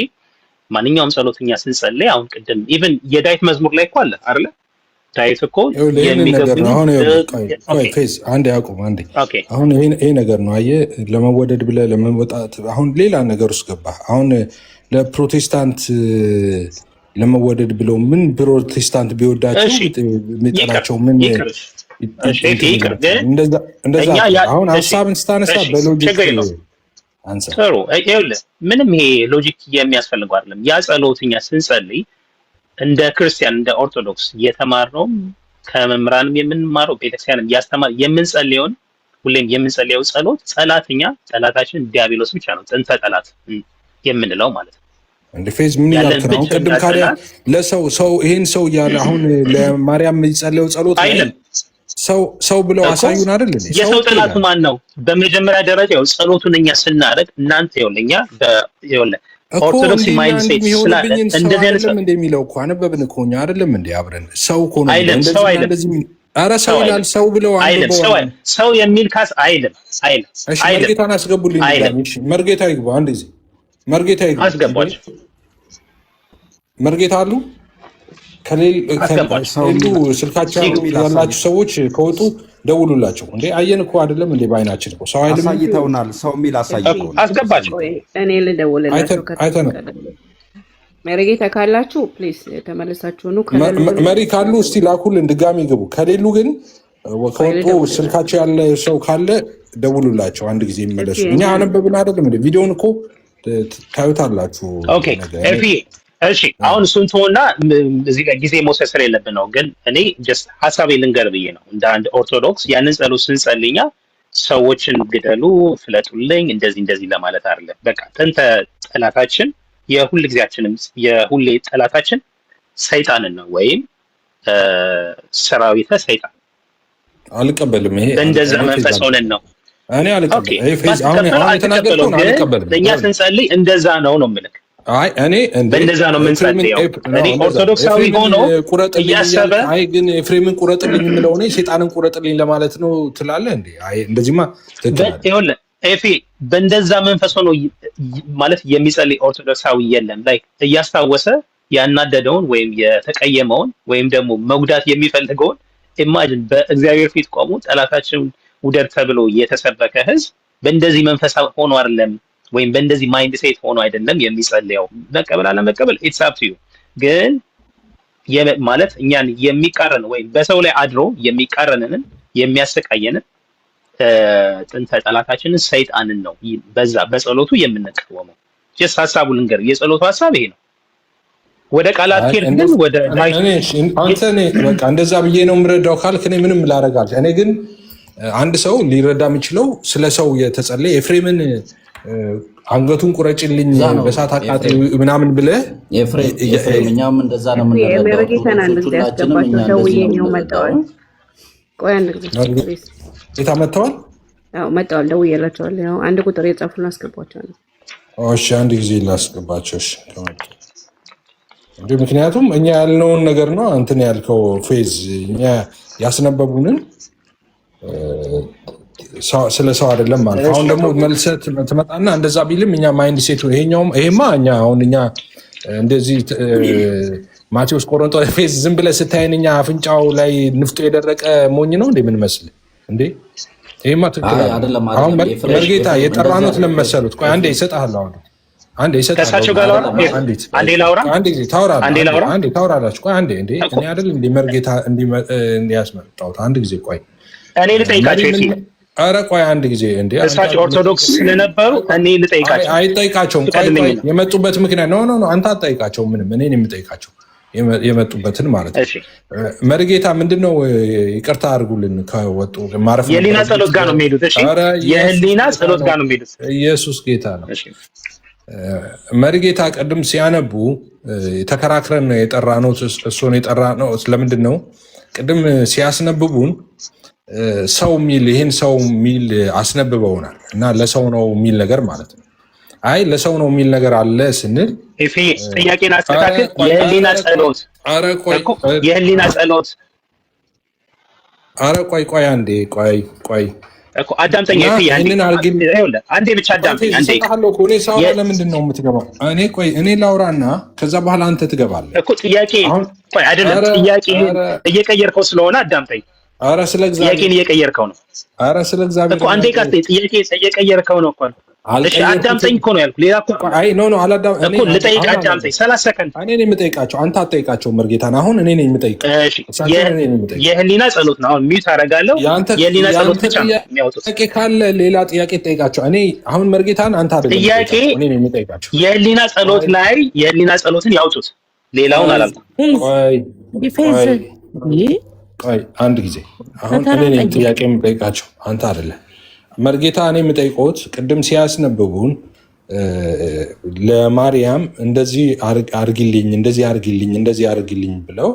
ማንኛውም ጸሎተኛ ስንጸልይ አሁን ቅድም ኢቭን የዳዊት መዝሙር ላይ እኮ አለ አይደለ? ዳዊት እኮ አንዴ ያቁም አንዴ። አሁን ይሄ ነገር ነው አየህ፣ ለመወደድ ብለህ ለመወጣት አሁን ሌላ ነገር ውስጥ ገባህ። አሁን ለፕሮቴስታንት ለመወደድ ብለው ምን ፕሮቴስታንት ቢወዳቸው የሚጠላቸው ምን እንደዛ አሁን ሀሳብን ስታነሳ በሎጂክ አንሳ። ጥሩ ይኸውልህ፣ ምንም ይሄ ሎጂክ የሚያስፈልገው አይደለም። ያ ጸሎትኛ ስንጸልይ እንደ ክርስቲያን እንደ ኦርቶዶክስ የተማርነው ከመምህራንም የምንማረው ቤተክርስቲያንም ያስተማር የምንጸልየውን ሁሌም የምንጸልየው ጸሎት ጠላታችን ዲያብሎስ ብቻ ነው፣ ጥንተ ጠላት የምንለው ማለት ነው። እንደ ፌዝ ምን ያልክ ነው? ቅድም ካዲያ ለሰው ይሄን ሰው እያለ አሁን ለማርያም የሚጸልየው ጸሎት አይደለም ሰው ብለው አሳዩን አይደል? የሰው ጠላቱ ማን ነው? በመጀመሪያ ደረጃ ያው ጸሎቱን እኛ ስናደርግ እናንተ ይኸውልኛ ኦርቶዶክስ ማይንድ ሴት ስላለ እንደዚህ አይነት እንደሚለው እኮ አነበብን እኮ እኛ አይደለም እንዴ አብረን ሰው እኮ ነው እንደዚህ ኧረ ሰው ይላል ሰው ብለው ሰው የሚል ካስ አይልም። እሺ መርጌታን አስገቡልኝ። እሺ መርጌታ ይግባ አንዴ እዚህ መርጌታ ይግባ። አስገባቸው። መርጌታ አሉ ከሌሉ ስልካቸው ያላችሁ ሰዎች ከወጡ ደውሉላቸው። እንዴ አየን እኮ አይደለም እንዴ ባይናችን እኮ ሰው አይደለም አሳይተውናል። ሰው የሚል አሳይተው አስገባቸው። እኔ ልደውልላቸው አይተናል። መሪጌታ ካላችሁ ፕሊዝ ተመልሳችሁ ነው። መሪ ካሉ እስቲ ላኩልን ድጋሚ ግቡ። ከሌሉ ግን ከወጡ ስልካቸው ያለ ሰው ካለ ደውሉላቸው። አንድ ጊዜ ይመለሱ። እኛ አነበብን አይደለም እንዴ ቪዲዮውን እኮ ታዩታላችሁ። ኦኬ ኤፊ እሺ፣ አሁን እሱን ተወና እዚህ ጋር ጊዜ መውሰድ ስለሌለብን ነው። ግን እኔ ጀስት ሀሳቤ ልንገር ብዬ ነው። እንደ አንድ ኦርቶዶክስ ያንን ጸሎት ስንጸልኛ ሰዎችን ግደሉ፣ ፍለጡልኝ እንደዚህ ለማለት አይደለም። በቃ ጥንተ ጠላታችን የሁሌ ጠላታችን ሰይጣንን ነው ወይም ሰራዊተ ሰይጣን። አልቀበልም። ይሄ እንደዛ መንፈስ ሆነን ነው እኔ አልቀበልም። እኛ ስንጸልይ እንደዛ ነው የምልህ። አይ እኔ እንደዛ ነው የምንጸልየው። እኔ ኦርቶዶክሳዊ ሆኖ እያሰበ አይ ግን ኤፍሬምን ቁረጥልኝ የምለው እኔ ሰይጣንን ቁረጥልኝ ለማለት ነው ትላለህ እንዴ? አይ እንደዚህማ ይኸውልህ ኤፊ በእንደዛ መንፈስ ሆኖ ማለት የሚጸልይ ኦርቶዶክሳዊ የለም። ላይ እያስታወሰ ያናደደውን ወይም የተቀየመውን ወይም ደግሞ መጉዳት የሚፈልገውን ኢማጂን በእግዚአብሔር ፊት ቆሞ ጠላታችን ውደድ ተብሎ የተሰበከ ህዝብ በእንደዚህ መንፈስ ሆኖ አይደለም ወይም በእንደዚህ ማይንድ ሴት ሆኖ አይደለም የሚጸልየው። መቀበል አለመቀበል ኢትስ አፕ ቱ ዩ። ግን ማለት እኛን የሚቃረን ወይም በሰው ላይ አድሮ የሚቃረንንን የሚያሰቃየንን ጥንተ ጠላታችንን ሰይጣንን ነው በዛ በጸሎቱ የምንቃወመው። ጀስት ሀሳቡ ልንገር፣ የጸሎቱ ሀሳብ ይሄ ነው። ወደ ቃላት ግን ወደ አንተ በቃ እንደዛ ብዬ ነው የምረዳው ካልክ እኔ ምንም ላረጋል። እኔ ግን አንድ ሰው ሊረዳ የሚችለው ስለ ሰው የተጸለየ ኤፍሬምን አንገቱን ቁረጭልኝ በሳት አቃጥ ምናምን ብለህ እኛም እንደዛ ነው ጌታ መጥተዋል። መጥተዋል። ደውዬላቸዋለሁ። ያው አንድ ቁጥር የጻፉን አስገባቸዋለሁ። እሺ አንድ ጊዜ ላስገባቸው። እሺ እንዴ ምክንያቱም እኛ ያልነውን ነገር ነው እንትን ያልከው ፌዝ እኛ ያስነበቡንን ስለ ሰው አይደለም ማለት። አሁን ደግሞ መልሰት ትመጣና እንደዛ ቢልም እኛ ማይንድ ሴት ይሄማ እኛ አሁን እኛ እንደዚህ ማቴዎስ ቆሮንቶስ ፌዝ ዝም ብለህ ስታየን እኛ አፍንጫው ላይ ንፍጦ የደረቀ ሞኝ ነው እንዴ ምን መስል እንዴ? ይሄማ ትክክል አይደለም። አሁን መርጌታ የጠራኑት ለመሰሉት ቆይ አንዴ ይሰጣል። አሁን አንዴ ይሰጣል። ከሳቸው ጋር አንዴ ላውራ አንዴ ጊዜ ታወራላችሁ። ቆይ አንዴ እንዴ እኔ አይደል እንዴ መርጌታ እንዲያስመጣውት አንድ ጊዜ ቆይ እኔ ልጠይቃቸው። ኧረ ቆይ አንድ ጊዜ እንዴ እሳቸው ኦርቶዶክስ ስለነበሩ እኔ ልጠይቃቸው። አይጠይቃቸውም። ቆይ የመጡበት ምክንያት ኖ አንተ አትጠይቃቸውም። ምንም እኔ ነው የምጠይቃቸው የመጡበትን ማለት ነው። መርጌታ ምንድነው? ይቅርታ አድርጉልን ከወጡ ማረፍ የህሊና ጸሎት ጋር ነው የሚሄዱት። እሺ የህሊና ጸሎት ጋር ነው የሚሄዱት። ኢየሱስ ጌታ ነው። መርጌታ ቀድም ሲያነቡ ተከራክረን የጠራነው እሱን የጠራነው ለምንድን ነው? ቅድም ሲያስነብቡን ሰው ሚል ይህን ሰው ሚል አስነብበውናል እና ለሰው ነው የሚል ነገር ማለት ነው። አይ ለሰው ነው የሚል ነገር አለ ስንል ጥያቄን አስተካክል። የህሊና ጸሎት የህሊና ጸሎት ኧረ ቆይ አንዴ ቆይ እኮ አዳምጠኝ። አንዴ ብቻ አዳምጠኝ። ለምንድን ነው የምትገባው? እኔ ላውራና ከዛ በኋላ አንተ ትገባለህ እኮ። ጥያቄ አይደለም፣ ጥያቄ እየቀየርከው ስለሆነ አዳምጠኝ። ኧረ ስለ ጥያቄን እየቀየርከው ነው። ኧረ ስለ እግዚአብሔር እኮ አንዴ ጥያቄ እየቀየርከው ነው እኮ። እሺ አዳምጠኝ እኮ ነው ያልኩህ። ሌላ እኮ አይ ኖ እኮ ልጠይቅ። አዳምጠኝ 30 ሰከንድ። እኔ ነኝ የምጠይቃቸው፣ አንተ አትጠይቃቸው። መርጌታን አሁን እኔ ነኝ የምጠይቀው። እሺ የህሊና ጸሎት ነው። አሁን ሚውት አደርጋለሁ። የህሊና ጸሎት ብቻ ነው የሚያወጡት። ጥያቄ ካለ ሌላ ጥያቄ ጠይቃቸው። እኔ አሁን መርጌታን አንተ አይደለም ጥያቄ እኔ ነኝ የምጠይቃቸው። የህሊና ጸሎት ላይ የህሊና ጸሎትን ያውጡት። ሌላውን አላልኩም። ቆይ አንድ ጊዜ አሁን እኔ ነኝ ጥያቄ የምጠይቃቸው፣ አንተ አይደለም። መርጌታ እኔ የምጠይቀውት ቅድም ሲያስነብቡን ለማርያም እንደዚህ አርግልኝ እንደዚህ አርግልኝ ብለው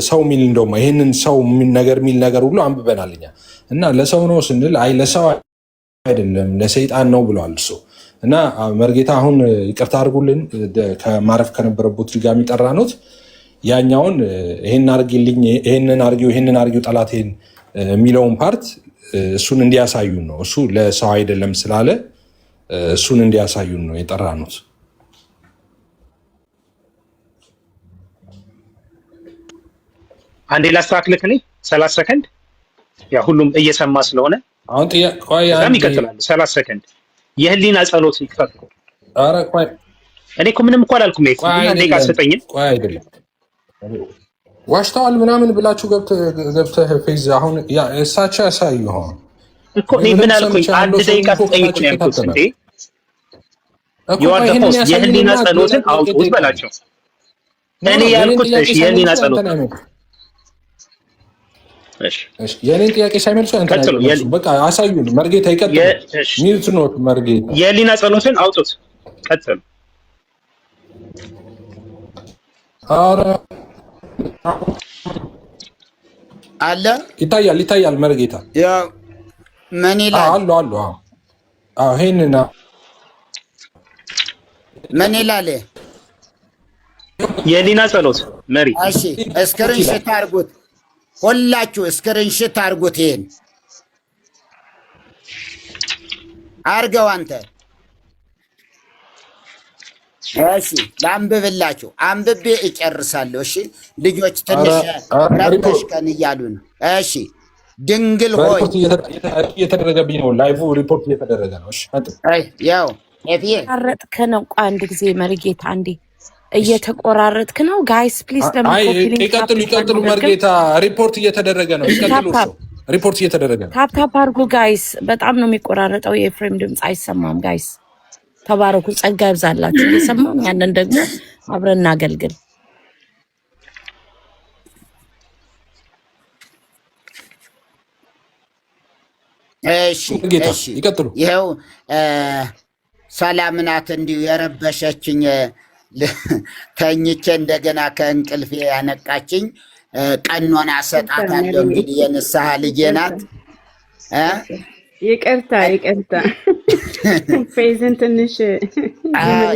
ሰው ሚል እንደውም ይህንን ሰው ነገር ሚል ነገር ሁሉ አንብበናልኛ እና ለሰው ነው ስንል አይ ለሰው አይደለም ለሰይጣን ነው ብለዋል እሱ እና መርጌታ አሁን ይቅርታ አድርጉልን ከማረፍ ከነበረበት ድጋሚ ጠራኖት ያኛውን ይሄን አርግልኝ ይሄንን አርጊው ጠላቴን የሚለውን ፓርት እሱን እንዲያሳዩን ነው። እሱ ለሰው አይደለም ስላለ እሱን እንዲያሳዩን ነው የጠራኑት። አንዴ ላስተካክልክ እኔ 30 ሰከንድ ያ ሁሉም እየሰማ ስለሆነ አሁን ቆይ በጣም ይቀጥላል። 30 ሰከንድ የህሊና ጸሎት ይክፈት። ኧረ ቆይ እኔ እኮ ምንም እኮ አላልኩም። ደቂቃ አትሰጠኝም? ቆይ አይደለም ዋሽተዋል ምናምን ብላችሁ ገብተህ ፌዝ አሁን እሳቸው ያሳዩ ሆን እኮ እኔ ምን አልኩኝ? አንድ ደቂቃ ስጠኝ እኮ ነው ያልኩት እንዴ። የዋርደፖስ የህሊና ጸሎትን አውጡት በላቸው። እኔ ያልኩት እሺ የህሊና ጸሎት እሺ የኔን ጥያቄ ሳይመልሱ በቃ አሳዩን። መርጌታ ይቀጥሉ። ሚውት ኖት መርጌታ የህሊና ጸሎትን አውጡት። ቀጥሉ። ኧረ አለ ይታያል መርጌታ ምን ይላል? አሉ ይሄንን ምን ይላል? የህሊና ጸሎት መሪ እሺ እስክሪንሽት አድርጉት፣ ሁላችሁ እስክሪንሽት አድርጉት። ይሄን አድርገው አንተ። እሺ ላንብብላችሁ፣ አንብቤ እጨርሳለሁ። እሺ ልጆች ትንሽ ረበሽከን እያሉ ነው። እሺ ድንግል ሆይ እየተደረገብኝ ነው፣ ላይቭ ሪፖርት እየተደረገ ነው። እሺ ያው እየተቆራረጥክ ነው። አንድ ጊዜ መርጌታ አንዴ እየተቆራረጥክ ነው። ጋይስ ፕሊዝ ይቀጥሉ። መርጌታ ሪፖርት እየተደረገ ነው። ይቀጥሉ። ሪፖርት እየተደረገ ነው። ታፕታፕ አድርጉ ጋይስ። በጣም ነው የሚቆራረጠው። የኤፍሬም ድምፅ አይሰማም ጋይስ። ተባረኩ፣ ጸጋ ይብዛላችሁ። እየሰማም ያንን ደግሞ አብረን እናገልግል። እሺ ይቀጥሉ። ይኸው ሰላም ናት እንዲሁ የረበሸችኝ ተኝቼ እንደገና ከእንቅልፌ ያነቃችኝ ቀኖና ሰጣታለሁ። እንግዲህ የንስሐ ልጄ ናት። ይቅርታ ፌዝን ትንሽ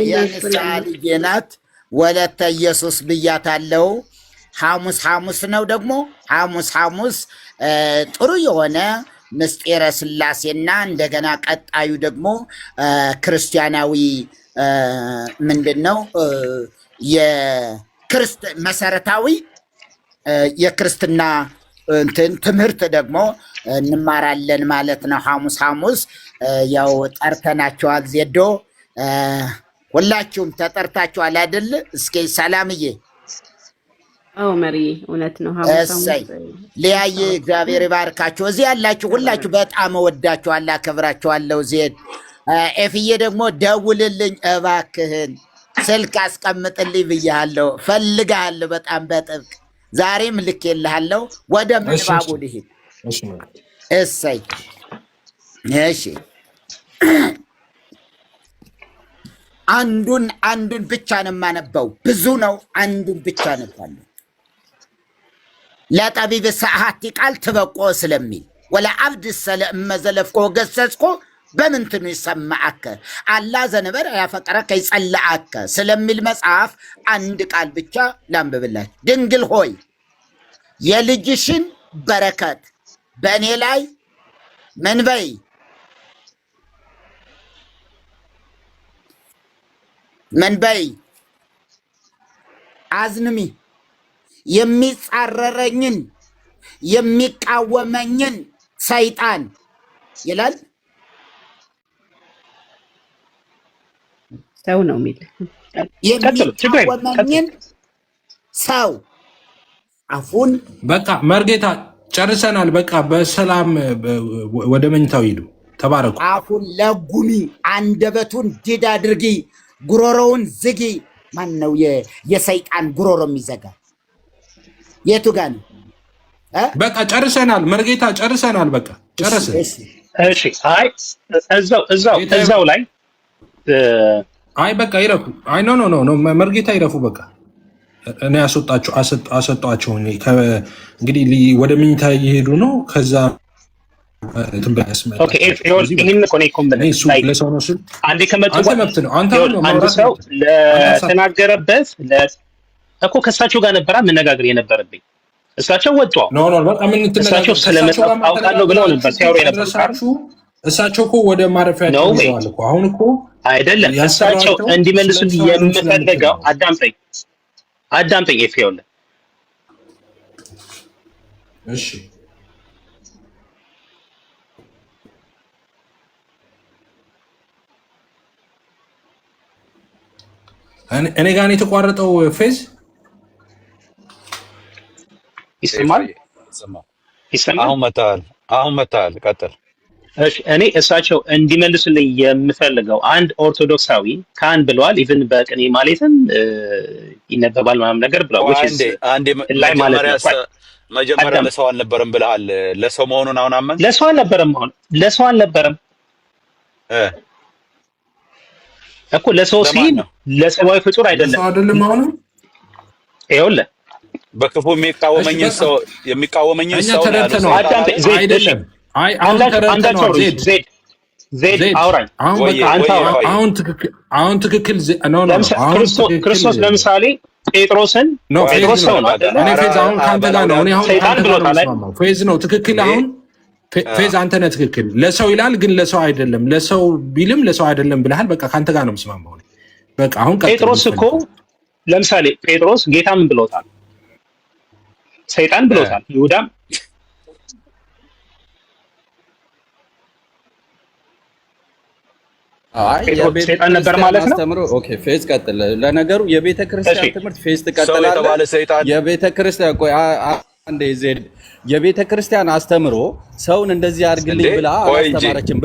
የንስሐ ልጄ ናት። ወለተ ኢየሱስ ብያታለሁ። ሐሙስ ነው ደግሞ ሐሙስ ጥሩ የሆነ ምስጢረ ሥላሴና እንደገና ቀጣዩ ደግሞ ክርስቲያናዊ ምንድን ነው መሰረታዊ የክርስትና ትምህርት ደግሞ እንማራለን ማለት ነው። ሐሙስ ያው ጠርተናቸዋል። ዜዶ ሁላችሁም ተጠርታችኋል አይደል? እስኪ ሰላምዬ መሪ እውነት ነው። እሰይ ሊያየ እግዚአብሔር ይባርካችሁ። እዚህ ያላችሁ ሁላችሁ በጣም እወዳችኋለሁ፣ አከብራችኋለሁ። ዜድ ኤፍዬ ደግሞ ደውልልኝ እባክህን፣ ስልክ አስቀምጥልኝ ብያለሁ፣ ፈልግሃለሁ በጣም በጥብቅ ዛሬም ልኬልሃለሁ። ወደ ምንባቡ ልሂድ። እሰይ እሺ አንዱን ብቻ ነው የማነበው፣ ብዙ ነው። አንዱን ብቻ ነባለሁ። ለጠቢብ ሰዓቲ ቃል ትበቆ ስለሚል ወላ አብድ መዘለፍኮ ገሰጽኮ በምንትኑ ይሰማዓከ አላ ዘነበረ ያፈቀረከ ይጸልዓከ ስለሚል መጽሐፍ አንድ ቃል ብቻ ላንብብላችሁ። ድንግል ሆይ የልጅሽን በረከት በእኔ ላይ መንበይ አዝንሚ የሚጻረረኝን የሚቃወመኝን ሰይጣን ይላል። ሰው ነው የሚል የሚቃወመኝን ሰው አፉን በቃ መርጌታ ጨርሰናል። በቃ በሰላም ወደ መኝታው ሂዱ። ተባረኩ። አፉን ለጉሚ፣ አንደበቱን ድድ አድርጊ፣ ጉሮሮውን ዝጊ። ማን ነው የሰይጣን ጉሮሮ የሚዘጋ? የቱ ጋር ነው? በቃ ጨርሰናል። መርጌታ ጨርሰናል። በቃ ጨረስን። እሺ አይ እዛው ላይ አይ በቃ ይረፉ። አይ ኖ መርጌታ ይረፉ። በቃ እኔ አሰጧቸው። እንግዲህ ወደ ምኝታ እየሄዱ ነው። ከዛ አንድ ሰው ለተናገረበት እኮ ከእሳቸው ጋር ነበራ መነጋገር የነበረብኝ። እሳቸው ወጡ። እሳቸው ስለመጽሐፍ አውቃለሁ ብለው ነበር ሲያወሩ የነበሩት። እሳቸው እኮ ወደ ማረፊያ ተወዋል እኮ። አሁን እኮ አይደለም እሳቸው እንዲመልሱልኝ የምፈልገው አዳምጠኝ ኤፍሬም፣ እሺ እኔ ጋር ነው የተቋረጠው ፌዝ ይሰማል። አሁን መታል ቀጥል። እሺ እኔ እሳቸው እንዲመልሱልኝ የምፈልገው አንድ ኦርቶዶክሳዊ ካህን ብለዋል። ኢቭን በቅኔ ማለትም ይነበባል ምናምን ነገር ብለዋል። አንዴ መጀመሪያ ለሰው አልነበረም ብለሃል። ለሰው መሆኑን አሁን አመን ለሰው አልነበረም እኮ ለሰው ሲል ለሰዋዊ ፍጡር አይደለም። ለሰው አይደለም። አሁን ይኸውልህ በክፉ የሚቃወመኝን ሰው ነው አይደለም። አይ ዜድ አውራኝ አሁን ትክክል ክርስቶስ ለምሳሌ ጴጥሮስ ሰው ነው አይደል? እኔ ፌዝ አሁን ካንተ ጋር ነው። እኔ አሁን ሰይጣን ብሎታል። ፌዝ ነው ትክክል። አሁን ፌዝ አንተ ነህ ትክክል። ለሰው ይላል ግን ለሰው አይደለም። ለሰው ቢልም ለሰው አይደለም ብለሃል። በቃ ካንተ ጋር ነው የምስማማው። በቃ አሁን ጴጥሮስ እኮ ለምሳሌ ጴጥሮስ ጌታ ምን ብሎታል? ሰይጣን ብሎታል። ይሁዳም ሰይጣን ነበር ማለት ነው። ኦኬ ፌዝ ቀጥል። ለነገሩ የቤተ ክርስቲያን ትምህርት ፌዝ ትቀጥላለህ። የቤተ ክርስቲያን ቆይ አንዴ ዜድ የቤተ ክርስቲያን አስተምሮ ሰውን እንደዚህ አድርግልኝ ብላ አላስተማረችም።